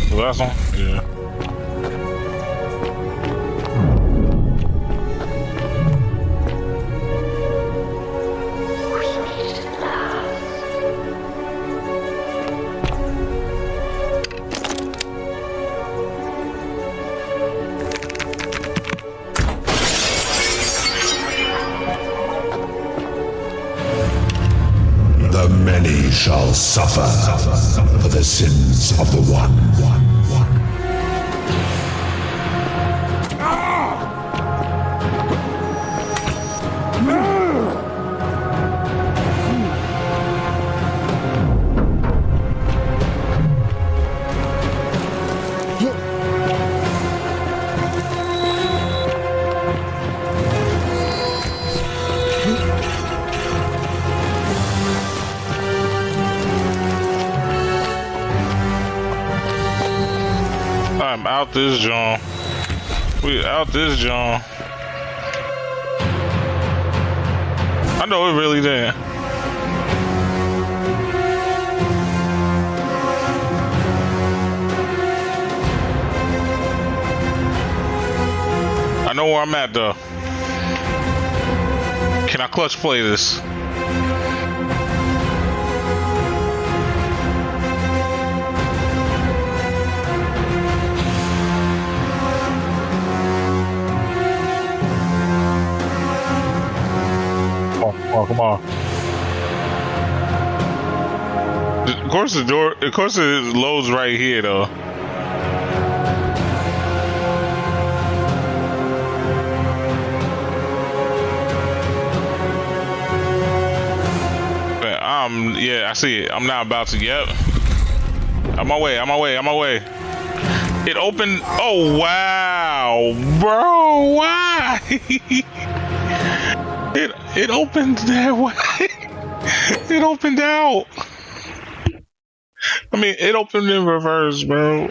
The last one? Yeah. The many shall suffer for the sins of the one. I'm out this joint. We out this joint. I know it really did. I know where I'm at though. Can I clutch play this? Oh, come on. Of course the door, of course it loads right here though. Yeah, I see it. I'm now about to, yep. On my way, on my way, on my way. It opened, oh wow, bro, why? It opened that way. It opened out. I mean, it opened in reverse, bro.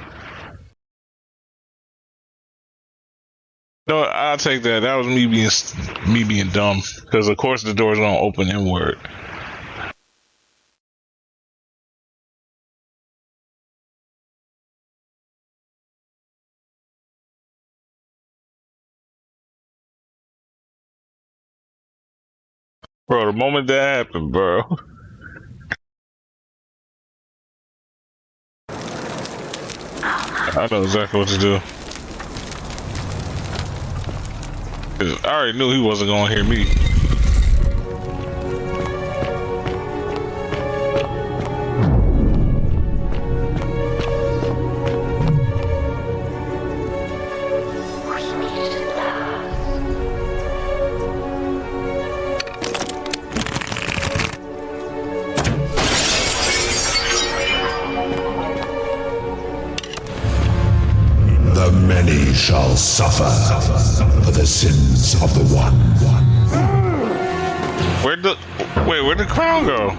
No, I'll take that. That was me being dumb. Because of course the door's gonna open inward. Bro, the moment that happened, bro. I know exactly what to do. 'Cause I already knew he wasn't gonna hear me. many shall suffer for the sins of the one. Where'd the crown go?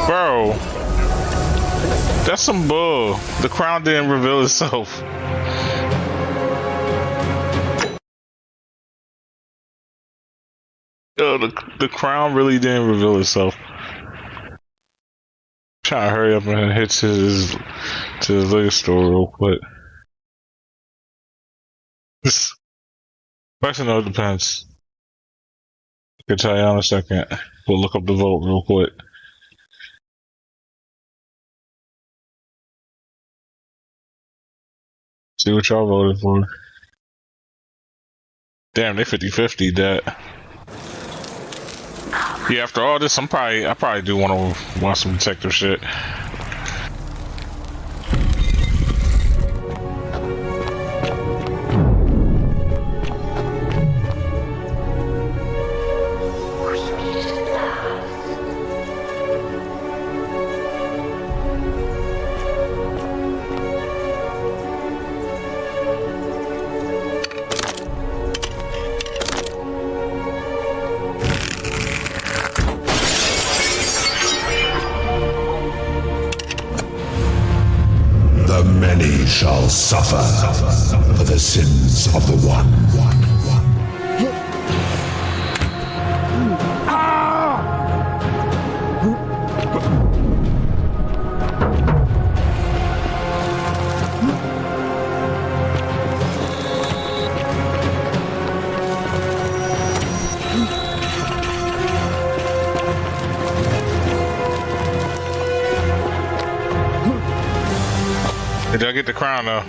Bro. That's some bull. The crown didn't reveal itself. Yo, the crown really didn't reveal itself. Trying to hurry up and hit to his liquor store real quick. Actually, no, it depends. I can tell you in a second. We'll look up the vote real quick. See what y'all voted for. Damn, they 50-50 that. Yeah, after all this, I probably do want to watch some detective shit. The many shall suffer for the sins of the one. Did I get the crown though?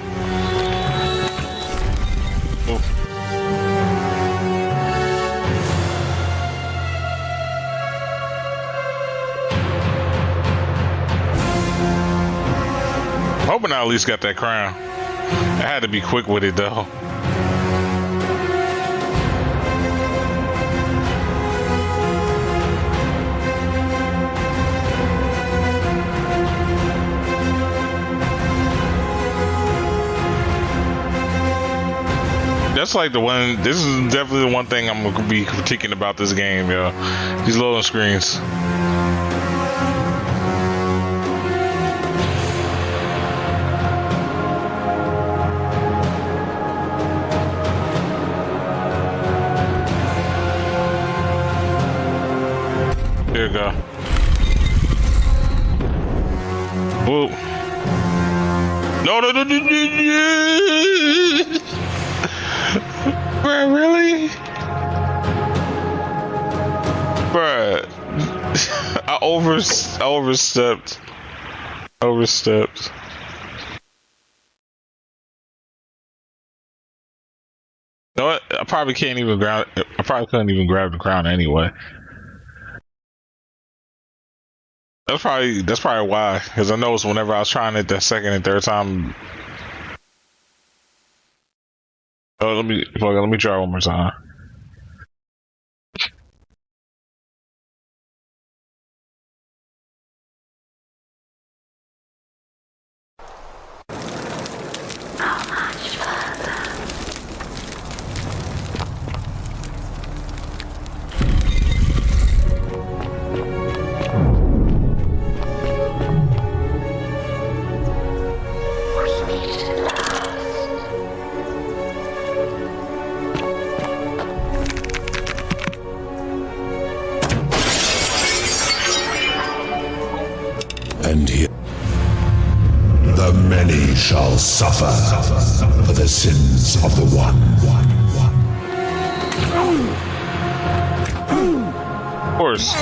Ooh. I'm hoping I at least got that crown. I had to be quick with it though. That's like the one. This is definitely the one thing I'm gonna be critiquing about this game, yo. These loading screens. Here we go. Whoa. No. Bruh, really? Bruh. I overstepped. You know what? I probably couldn't even grab the crown anyway. That's probably why. Because I noticed whenever I was trying it that second and third time. Oh, let me try one more time. And here the many shall suffer for the sins of the one. Of course.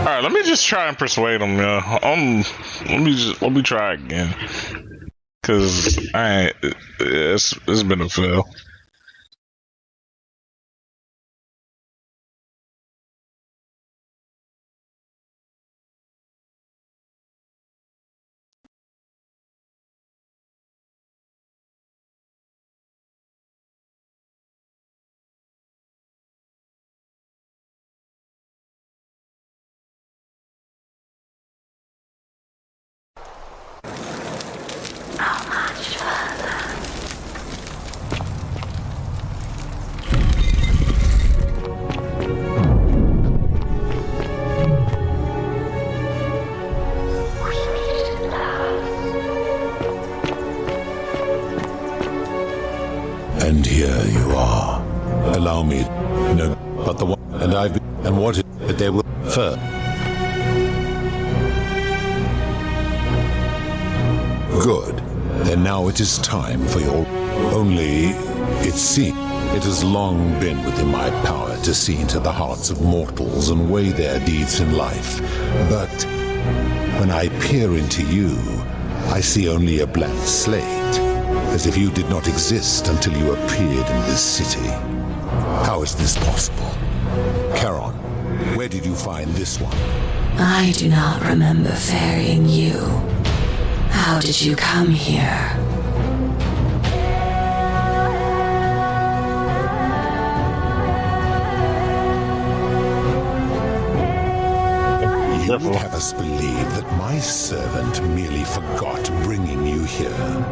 Alright, let me just try and persuade him, yeah. Let me try again. Cause it's been a fail. And here you are. Allow me. No, but the one. And I've been. And what is that they will. First. Good. Then now it is time for your. Only. It seems. It has long been within my power to see into the hearts of mortals and weigh their deeds in life. But. When I peer into you, I see only a blank slate. As if you did not exist until you appeared in this city. How is this possible? Charon, where did you find this one? I do not remember ferrying you. How did you come here? You would have us believe that my servant merely forgot bringing you here.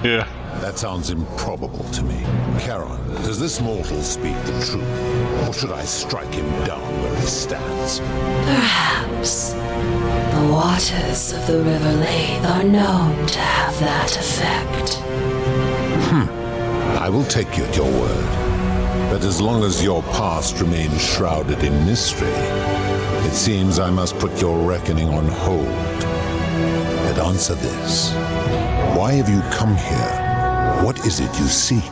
Yeah. That sounds improbable to me. Charon, does this mortal speak the truth? Or should I strike him down where he stands? Perhaps. The waters of the River Lathe are known to have that effect. I will take you at your word. But as long as your past remains shrouded in mystery, it seems I must put your reckoning on hold. But answer this. Why have you come here? What is it you seek?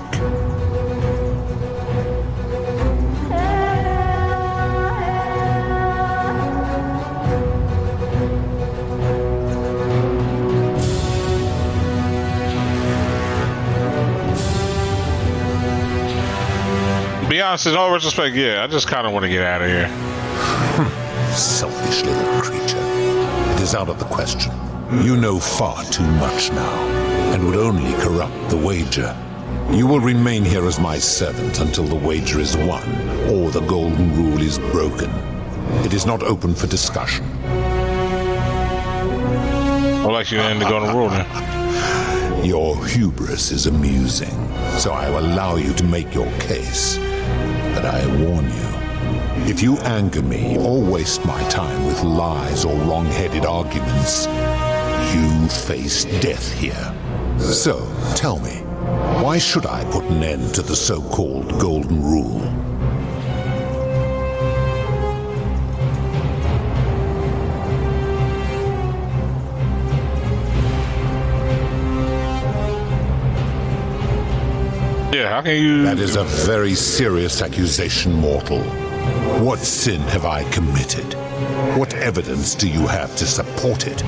Be honest, in all retrospect, yeah, I just kind of want to get out of here. Selfish little creature. It is out of the question. You know far too much now, and would only corrupt the wager. You will remain here as my servant until the wager is won, or the golden rule is broken. It is not open for discussion. I'd like you to end the golden rule then. Your hubris is amusing, so I will allow you to make your case. But I warn you, if you anger me or waste my time with lies or wrong-headed arguments, you face death here. So, tell me, why should I put an end to the so-called Golden Rule? Yeah, how can you... That is a very serious accusation, mortal. What sin have I committed? What evidence do you have to support it?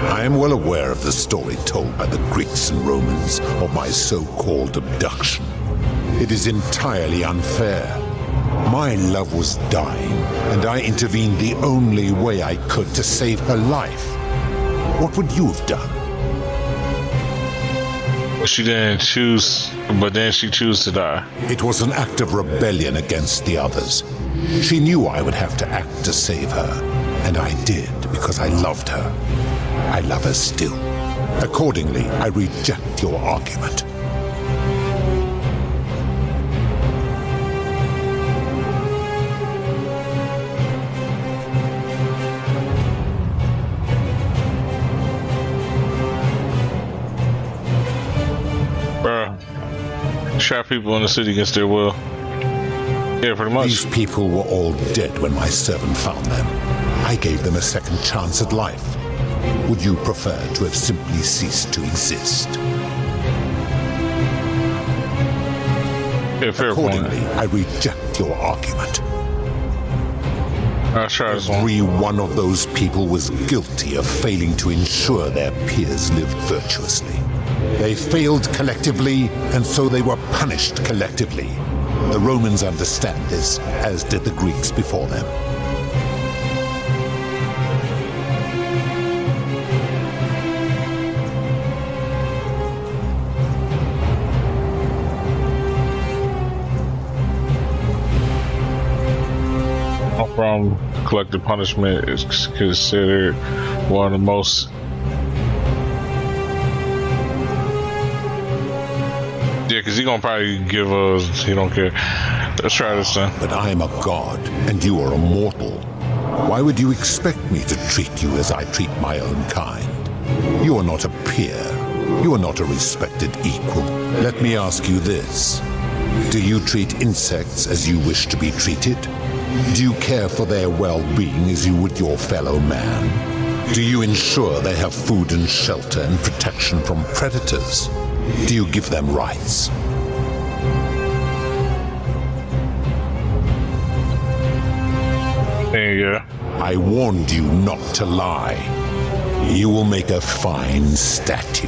I am well aware of the story told by the Greeks and Romans of my so-called abduction. It is entirely unfair. My love was dying, and I intervened the only way I could to save her life. What would you have done? She didn't choose, but then she chose to die. It was an act of rebellion against the others. She knew I would have to act to save her, and I did because I loved her. I love her still. Accordingly, I reject your argument. Bruh, trap people in the city against their will. Yeah, pretty much. These people were all dead when my servant found them. I gave them a second chance at life. Would you prefer to have simply ceased to exist? Yeah, fair point. Accordingly, I reject your argument. Let's try this one. Every one of those people was guilty of failing to ensure their peers lived virtuously. They failed collectively, and so they were punished collectively. The Romans understand this, as did the Greeks before them. From collective punishment is considered one of the most because he's gonna probably give us he don't care. Let's try this then. But I am a god, and you are a mortal. Why would you expect me to treat you as I treat my own kind? You are not a peer. You are not a respected equal. Let me ask you this. Do you treat insects as you wish to be treated? Do you care for their well-being as you would your fellow man? Do you ensure they have food and shelter and protection from predators? Do you give them rights? There you go. I warned you not to lie. You will make a fine statue.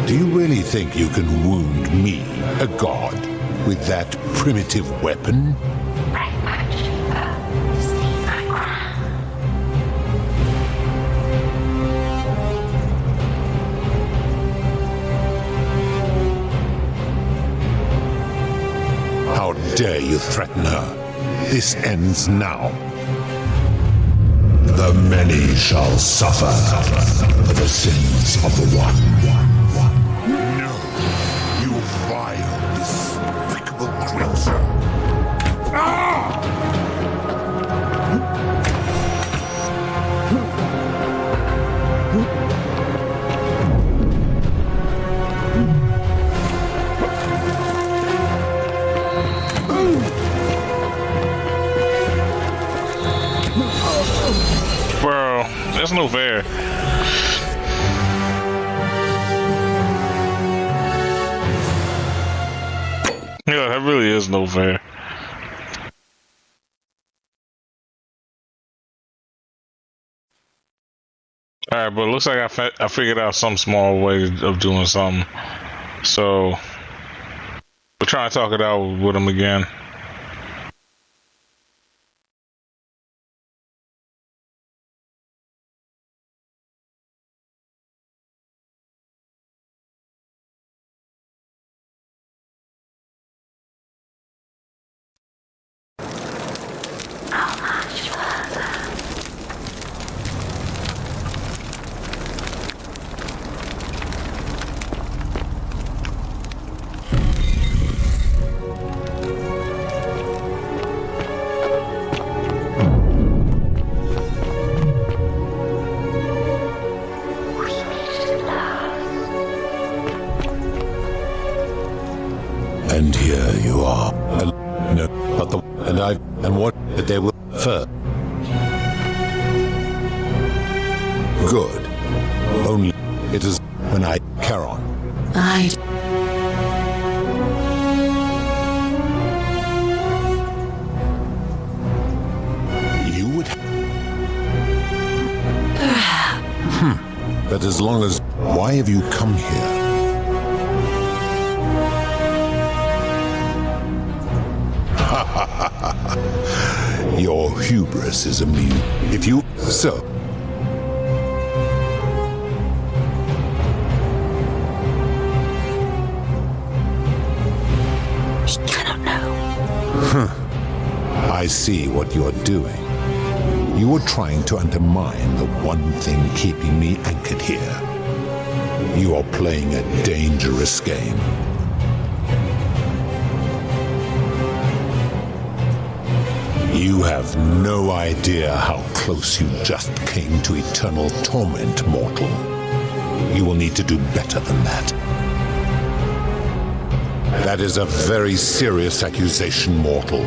Do you really think you can wound me, a god, with that primitive weapon? How dare you threaten her? This ends now. The many shall suffer for the sins of the one. No, you vile, despicable creature. Bro, that's no fair. Yeah, that really is no fair. Alright, but it looks like I figured out some small way of doing something. So, we'll try and talk it out with him again. And here you are. No, but and what they will first. Good. Only it is when I Charon. You would. But as long as why have you come here? Your hubris is amusing. If you so. He cannot know. I see what you're doing. You are trying to undermine the one thing keeping me anchored here. You are playing a dangerous game. You have no idea how close you just came to eternal torment, mortal. You will need to do better than that. That is a very serious accusation, mortal.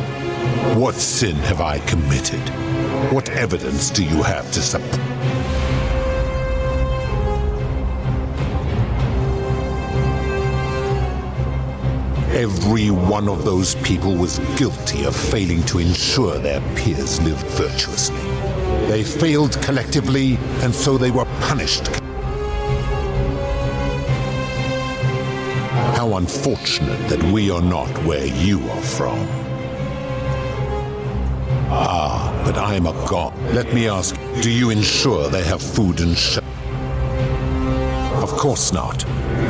What sin have I committed? What evidence do you have to support? Every one of those people was guilty of failing to ensure their peers lived virtuously. They failed collectively, and so they were punished. How unfortunate that we are not where you are from. Ah, but I am a god. Let me ask, do you ensure they have food and shelter? Of course not,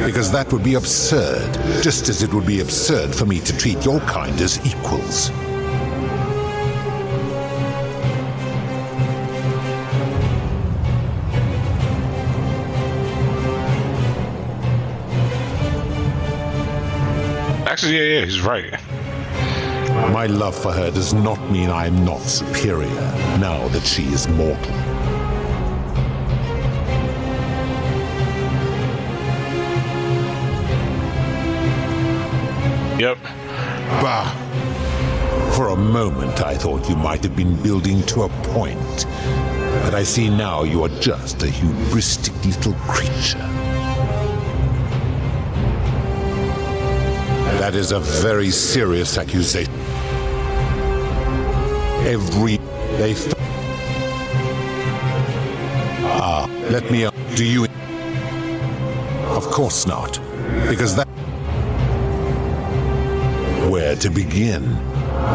because that would be absurd, just as it would be absurd for me to treat your kind as equals. Actually, yeah, he's right. My love for her does not mean I am not superior, now that she is mortal. Yep. Bah! For a moment I thought you might have been building to a point, but I see now you are just a hubristic little creature. That is a very serious accusation. Let me do you? Of course not, because that... Where to begin?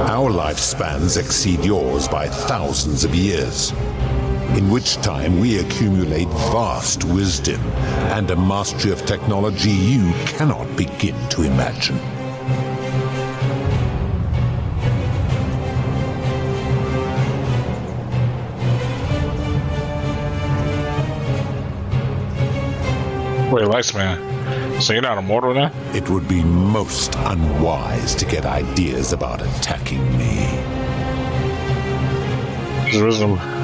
Our lifespans exceed yours by thousands of years, in which time we accumulate vast wisdom and a mastery of technology you cannot begin to imagine. Wait, Lifespan. So you're not immortal now? It would be most unwise to get ideas about attacking me.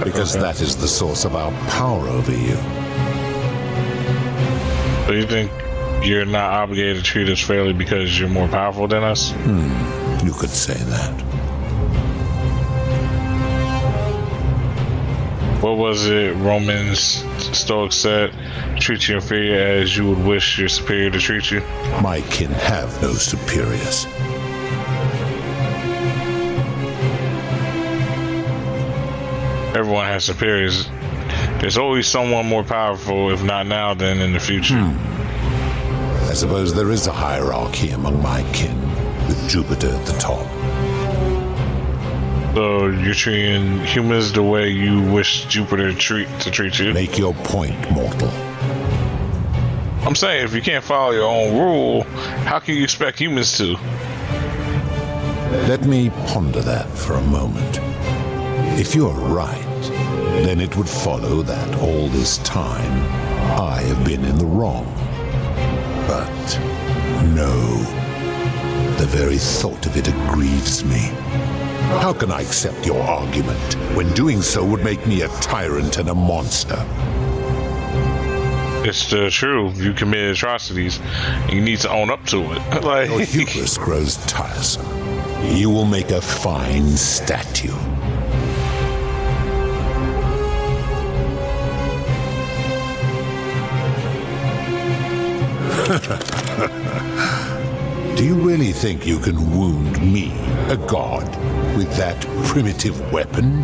Because that is the source of our power over you. So you think you're not obligated to treat us fairly because you're more powerful than us? You could say that. What was it Romans Stoics said? Treat your inferior as you would wish your superior to treat you? My kin have no superiors. Everyone has superiors. There's always someone more powerful, if not now, then in the future. I suppose there is a hierarchy among my kin, with Jupiter at the top. So you're treating humans the way you wish Jupiter to treat you? Make your point, mortal. I'm saying, if you can't follow your own rule, how can you expect humans to? Let me ponder that for a moment. If you're right, then it would follow that all this time I have been in the wrong. But no, the very thought of it grieves me. How can I accept your argument when doing so would make me a tyrant and a monster? It's the truth. You committed atrocities. You need to own up to it. Like, your hubris grows tiresome. You will make a fine statue. Do you really think you can wound me, a god, with that primitive weapon?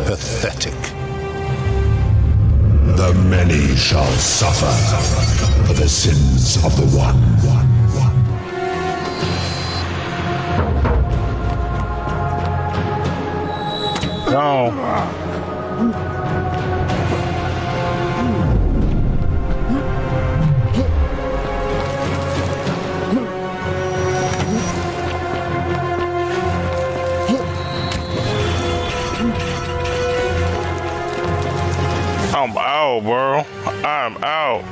Pathetic. The many shall suffer for the sins of the one. no. I'm out, bro. I'm out.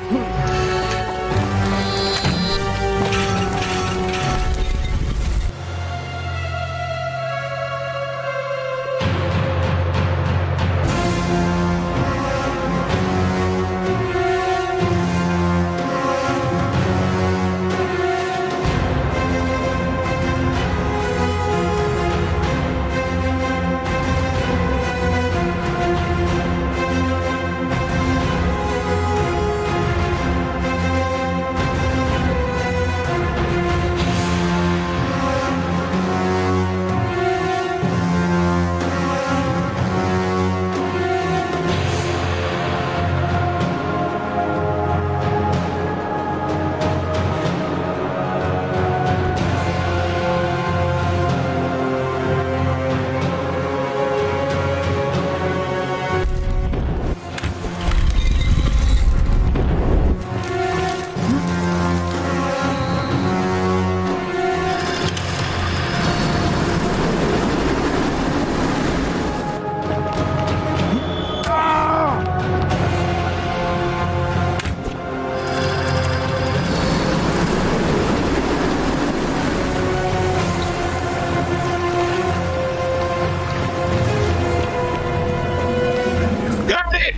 it!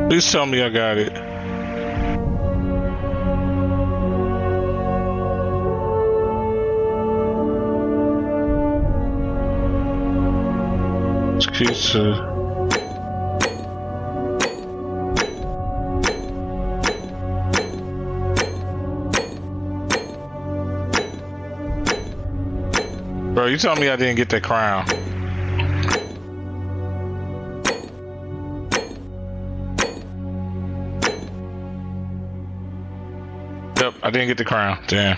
Please tell me I got it. Keys to... Bro, you telling me I didn't get that crown? Yep, I didn't get the crown. Damn.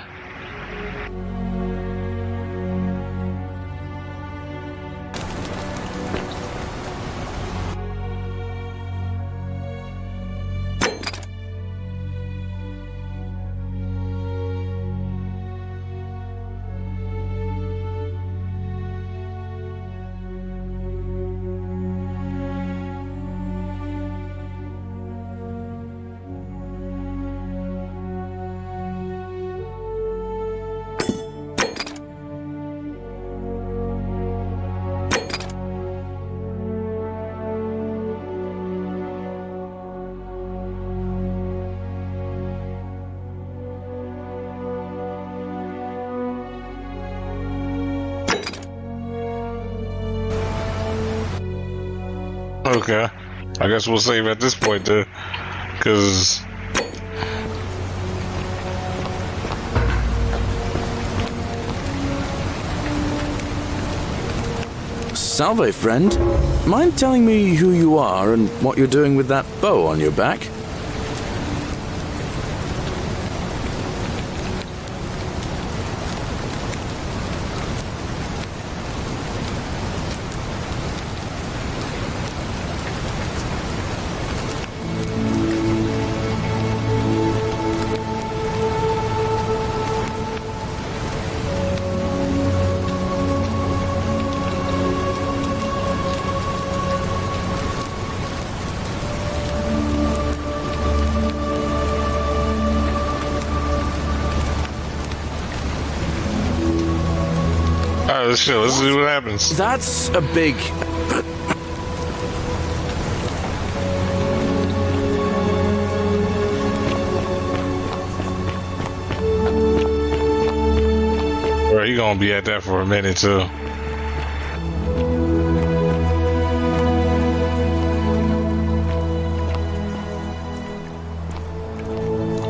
Okay, I guess we'll save at this point, then, because Salve, friend. Mind telling me who you are and what you're doing with that bow on your back? alright, let's chill. Let's see what happens. That's a big... Bro, he gonna be at that for a minute too.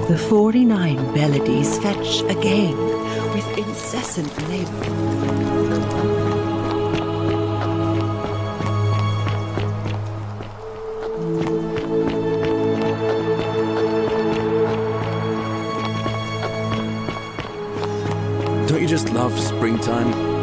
The 49 melodies fetch again with incessant labor. Don't you just love springtime?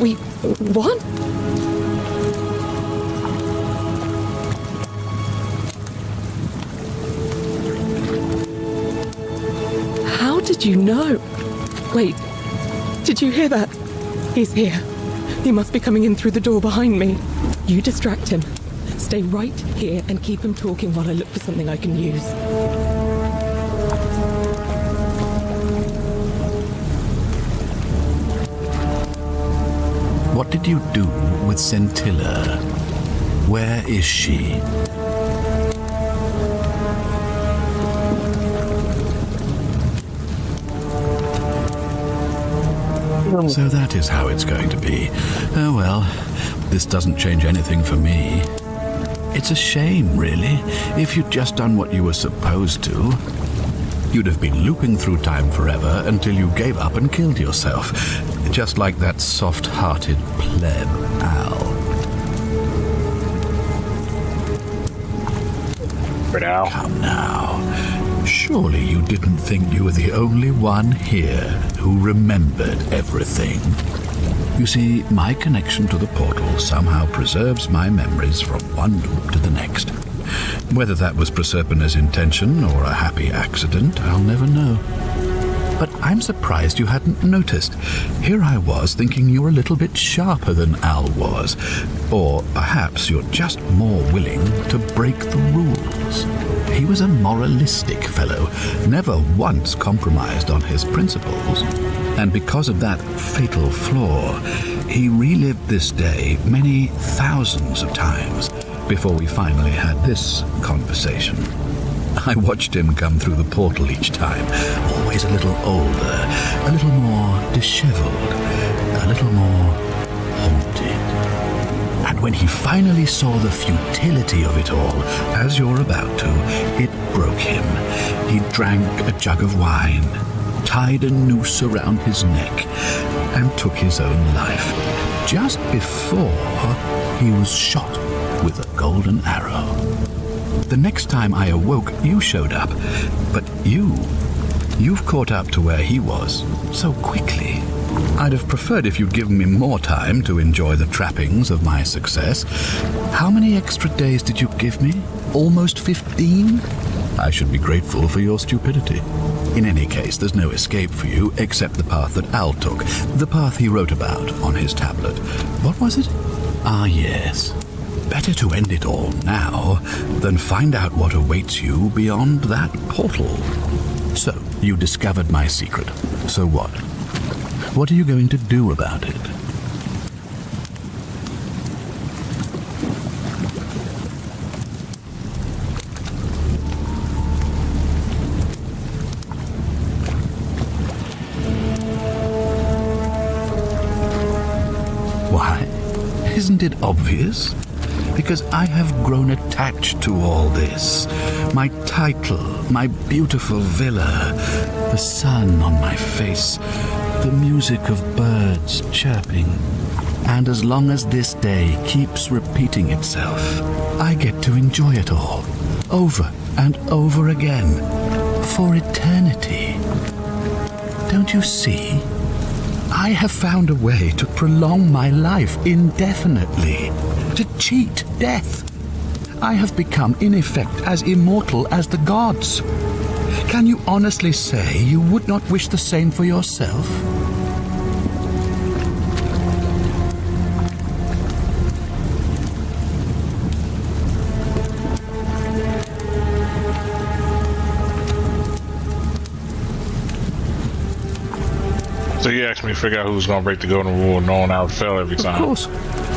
We won? How did you know? Wait, did you hear that? He's here. He must be coming in through the door behind me. You distract him. Stay right here and keep him talking while I look for something I can use. What did you do with Scintilla? Where is she? So that is how it's going to be. Oh well, this doesn't change anything for me. It's a shame, really. If you'd just done what you were supposed to, you'd have been looping through time forever until you gave up and killed yourself. Just like that soft-hearted pleb, Al. For now. Come now. Surely you didn't think you were the only one here who remembered everything. You see, my connection to the portal somehow preserves my memories from one loop to the next. Whether that was Proserpina's intention or a happy accident, I'll never know. But I'm surprised you hadn't noticed. Here I was thinking you were a little bit sharper than Al was. Or perhaps you're just more willing to break the rules. He was a moralistic fellow, never once compromised on his principles. And because of that fatal flaw, he relived this day many thousands of times before we finally had this conversation. I watched him come through the portal each time, always a little older, a little more disheveled, a little more haunted. And when he finally saw the futility of it all, as you're about to, it broke him. He drank a jug of wine, tied a noose around his neck, and took his own life, just before he was shot with a golden arrow. The next time I awoke, you showed up, but you've caught up to where he was so quickly. I'd have preferred if you'd given me more time to enjoy the trappings of my success. How many extra days did you give me? Almost 15? I should be grateful for your stupidity. In any case, there's no escape for you except the path that Al took, the path he wrote about on his tablet. What was it? Ah, yes. Better to end it all now than find out what awaits you beyond that portal. So, you discovered my secret. So what? What are you going to do about it? Why? Isn't it obvious? Because I have grown attached to all this. My title, my beautiful villa, the sun on my face, the music of birds chirping. And as long as this day keeps repeating itself, I get to enjoy it all, over and over again, for eternity. Don't you see? I have found a way to prolong my life indefinitely. To cheat death. I have become, in effect, as immortal as the gods. Can you honestly say you would not wish the same for yourself? So you asked me to figure out who's going to break the golden rule knowing I would fail every time. Of course.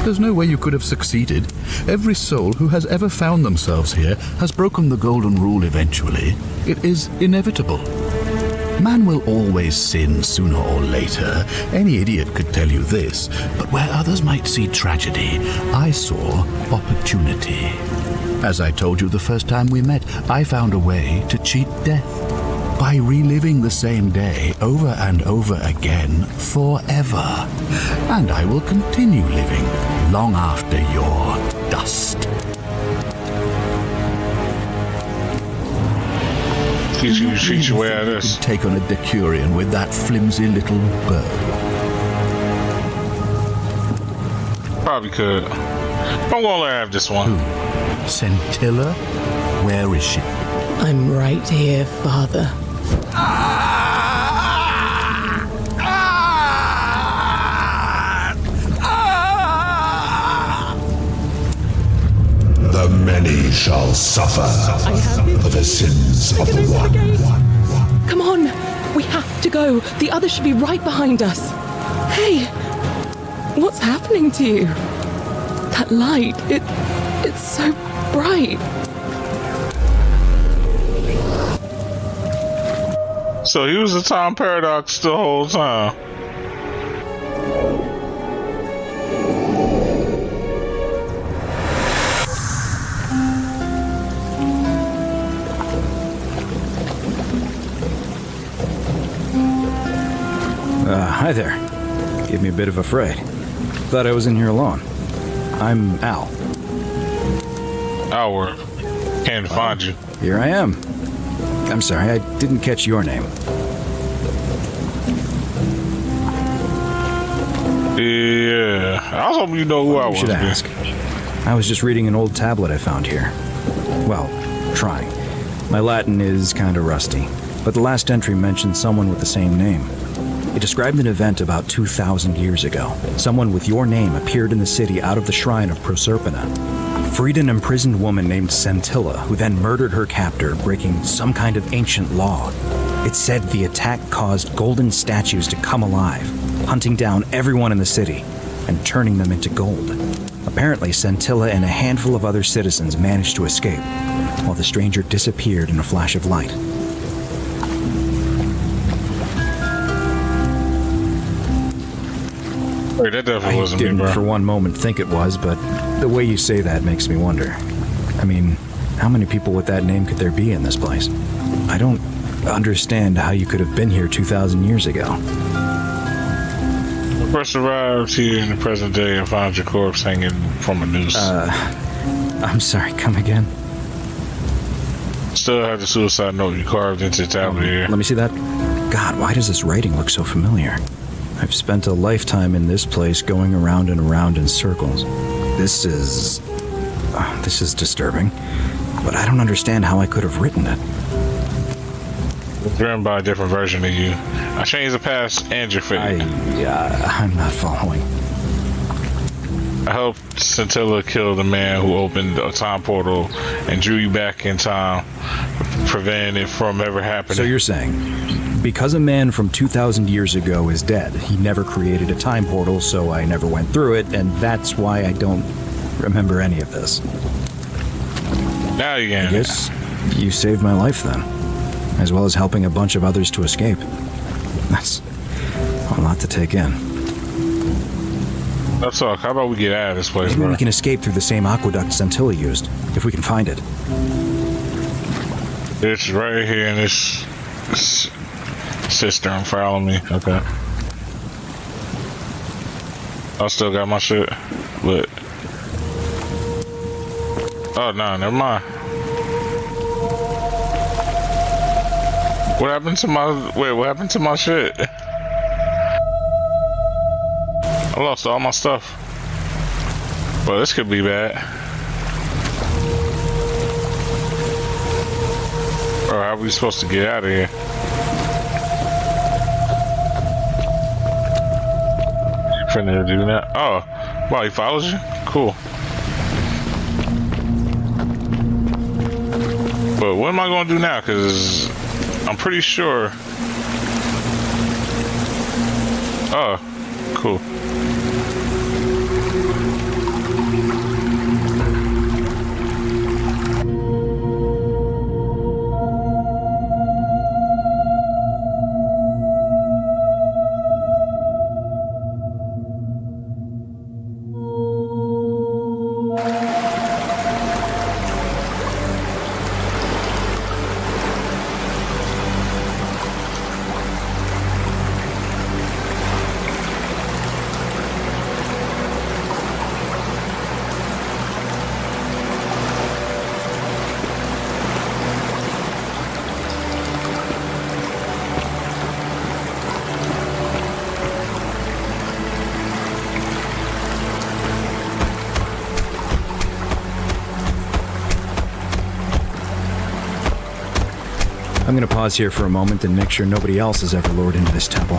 There's no way you could have succeeded. Every soul who has ever found themselves here has broken the golden rule eventually. It is inevitable. Man will always sin sooner or later. Any idiot could tell you this. But where others might see tragedy, I saw opportunity. As I told you the first time we met, I found a way to cheat death. By reliving the same day over and over again forever. And I will continue living long after your dust. Teach your way out of this. You could take on a Decurion with that flimsy little bow. Probably could. I'm gonna let her have this one. Who? Scintilla? Where is she? I'm right here, Father. many shall suffer for the sins of the one. Come on! We have to go! The others should be right behind us! Hey! What's happening to you? That light, it's so bright. So he was a time paradox the whole time. Hi there. Gave me a bit of a fright. Thought I was in here alone. I'm Al. Our can't find you. Here I am. I'm sorry, I didn't catch your name. Yeah, I was hoping you know who I was. You should ask. I was just reading an old tablet I found here. Well, trying. My Latin is kind of rusty, but the last entry mentioned someone with the same name. It described an event about 2,000 years ago. Someone with your name appeared in the city out of the shrine of Proserpina. Freed an imprisoned woman named Scintilla, who then murdered her captor, breaking some kind of ancient law. It said the attack caused golden statues to come alive, hunting down everyone in the city and turning them into gold. Apparently, Scintilla and a handful of other citizens managed to escape, while the stranger disappeared in a flash of light. Wait, that definitely wasn't me, bro. I didn't for one moment think it was, but the way you say that makes me wonder. I mean, how many people with that name could there be in this place? I don't understand how you could have been here 2,000 years ago. I first arrived here in the present day and found your corpse hanging from a noose. I'm sorry, come again? Still have the suicide note you carved into the tablet here. Let me see that. God, why does this writing look so familiar? I've spent a lifetime in this place going around and around in circles. This is disturbing, but I don't understand how I could have written it. It's written by a different version of you. I changed the past and your fate. I'm not following. I helped Scintilla kill the man who opened a time portal and drew you back in time, preventing it from ever happening. So you're saying, because a man from 2,000 years ago is dead, he never created a time portal, so I never went through it, and that's why I don't remember any of this. Now you get it. I guess you saved my life then, as well as helping a bunch of others to escape. That's a lot to take in. Let's talk. How about we get out of this place, Maybe bro? we can escape through the same aqueduct Scintilla used, if we can find it. It's right here in this cistern. Follow me. Okay. I still got my shit, but oh no, never mind. What happened to my what happened to my shit? I lost all my stuff. Well, this could be bad. Or how are we supposed to get out of here? You finna do that? Oh, wow, he follows you? Cool. But what am I gonna do now? Cause I'm pretty sure. Oh, cool. I'm gonna pause here for a moment and make sure nobody else has ever lured into this temple.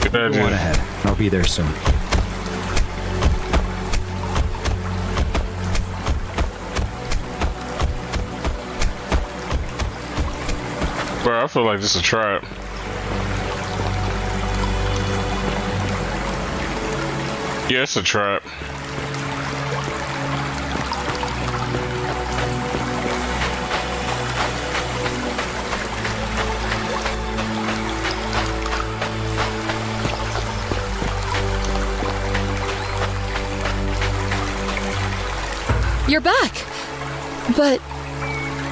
Good idea. Go on ahead. I'll be there soon. Bro, I feel like this is a trap. Yeah, it's a trap. You're back! But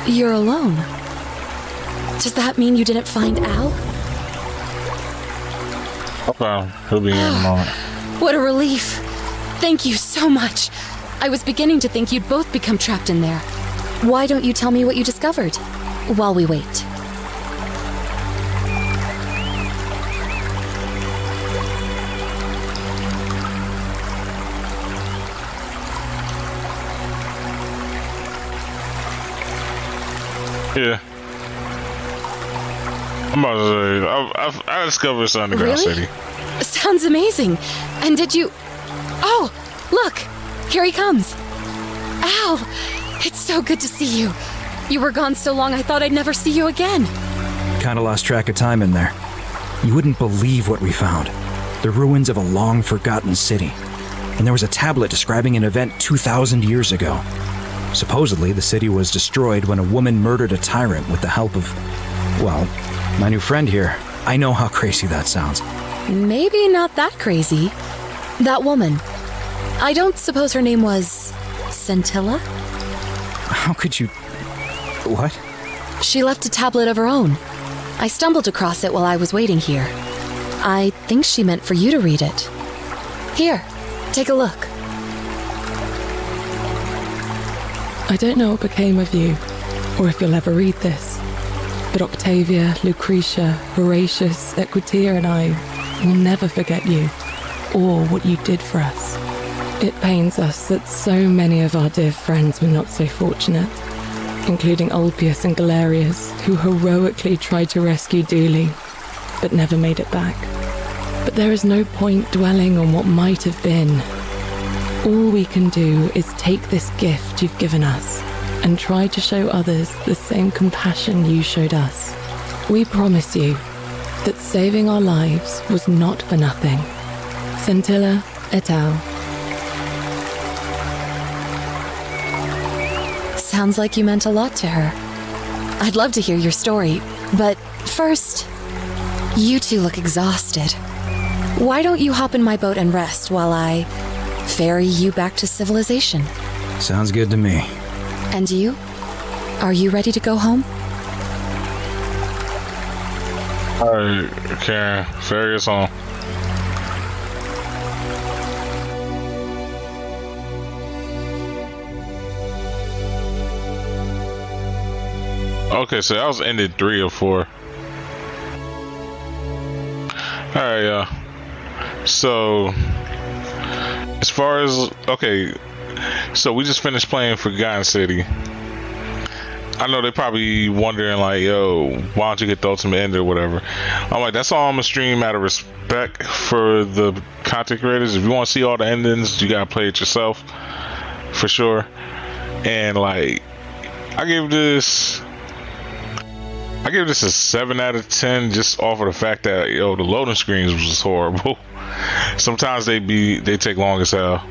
you're alone. Does that mean you didn't find Al? Okay, he'll be in a moment. What a relief. Thank you so much. I was beginning to think you'd both become trapped in there. Why don't you tell me what you discovered while we wait? Yeah. I'm about to say, I discovered this underground city. Sounds amazing. And did you... Oh, look! Here he comes. Al! It's so good to see you. You were gone so long I thought I'd never see you again. Kinda lost track of time in there. You wouldn't believe what we found. The ruins of a long-forgotten city. And there was a tablet describing an event 2,000 years ago. Supposedly, the city was destroyed when a woman murdered a tyrant with the help of, well, my new friend here. I know how crazy that sounds. Maybe not that crazy. That woman. I don't suppose her name was... Scintilla? How could you... What? She left a tablet of her own. I stumbled across it while I was waiting here. I think she meant for you to read it. Here, take a look. I don't know what became of you, or if you'll ever read this, but Octavia, Lucretia, Horatius, Equitia, and I will never forget you, or what you did for us. It pains us that so many of our dear friends were not so fortunate, including Ulpius and Galerius, who heroically tried to rescue Dooley, but never made it back. But there is no point dwelling on what might have been. All we can do is take this gift you've given us and try to show others the same compassion you showed us. We promise you that saving our lives was not for nothing. Scintilla et al. Sounds like you meant a lot to her. I'd love to hear your story, but first, you two look exhausted. Why don't you hop in my boat and rest while I ferry you back to civilization? Sounds good to me. And you? Are you ready to go home? Alright, Karen, ferry us home. Okay, so that was ended 3 or 4. Alright, so as far as, okay, so we just finished playing Forgotten City. I know they're probably wondering like, yo, why don't you get the ultimate end or whatever. I'm like, that's all I'm gonna stream out of respect for the content creators. If you want to see all the endings, you gotta play it yourself for sure. And like, I give this a 7 out of 10 just off of the fact that, yo, the loading screens was just horrible. Sometimes they take long as hell.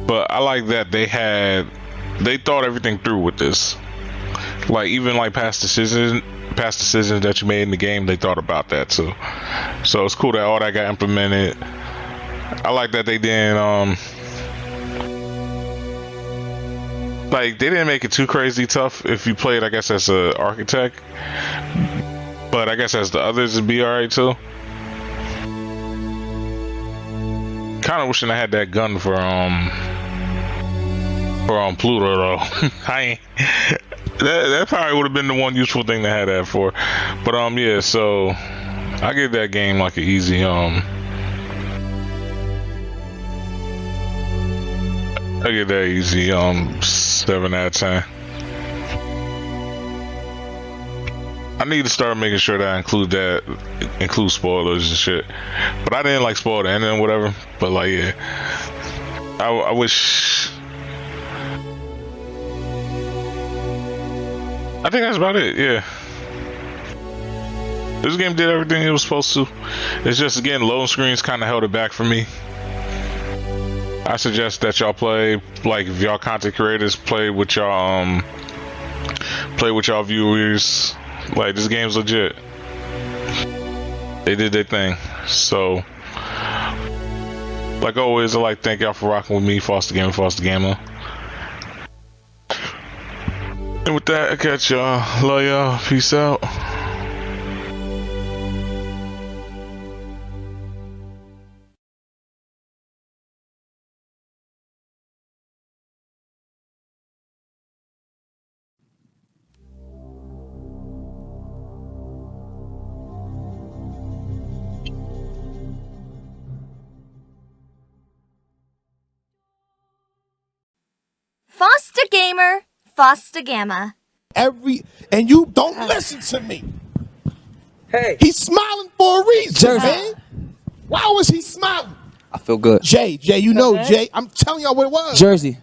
But I like that they thought everything through with this. Like even like past decisions that you made in the game, they thought about that too. So it's cool that all that got implemented. I like that they didn't like they didn't make it too crazy tough if you played, I guess, as an architect. But I guess as the others it'd be alright too. Kinda wishing I had that gun for Pluto though. That probably would have been the one useful thing to have that for. But yeah, so I give that game like an easy I give that easy 7 out of 10. I need to start making sure that I include spoilers and shit. But I didn't like spoil the ending and whatever. But like, yeah, I wish. I think that's about it. Yeah. This game did everything it was supposed to. It's just, again, loading screens kind of held it back for me. I suggest that y'all play, like, if y'all content creators, play with y'all viewers. Like, this game's legit. They did their thing. So, like always, I'd like to thank y'all for rocking with me, Foster Gamer, Foster Gamer. And with that, I catch y'all. Love y'all. Peace out. Foster Gamer, Foster Gamma. And you don't listen to me. Hey. He's smiling for a reason, Jersey. man. Why was he smiling? I feel good. Jay, you know, Jay, I'm telling y'all what it was. Jersey.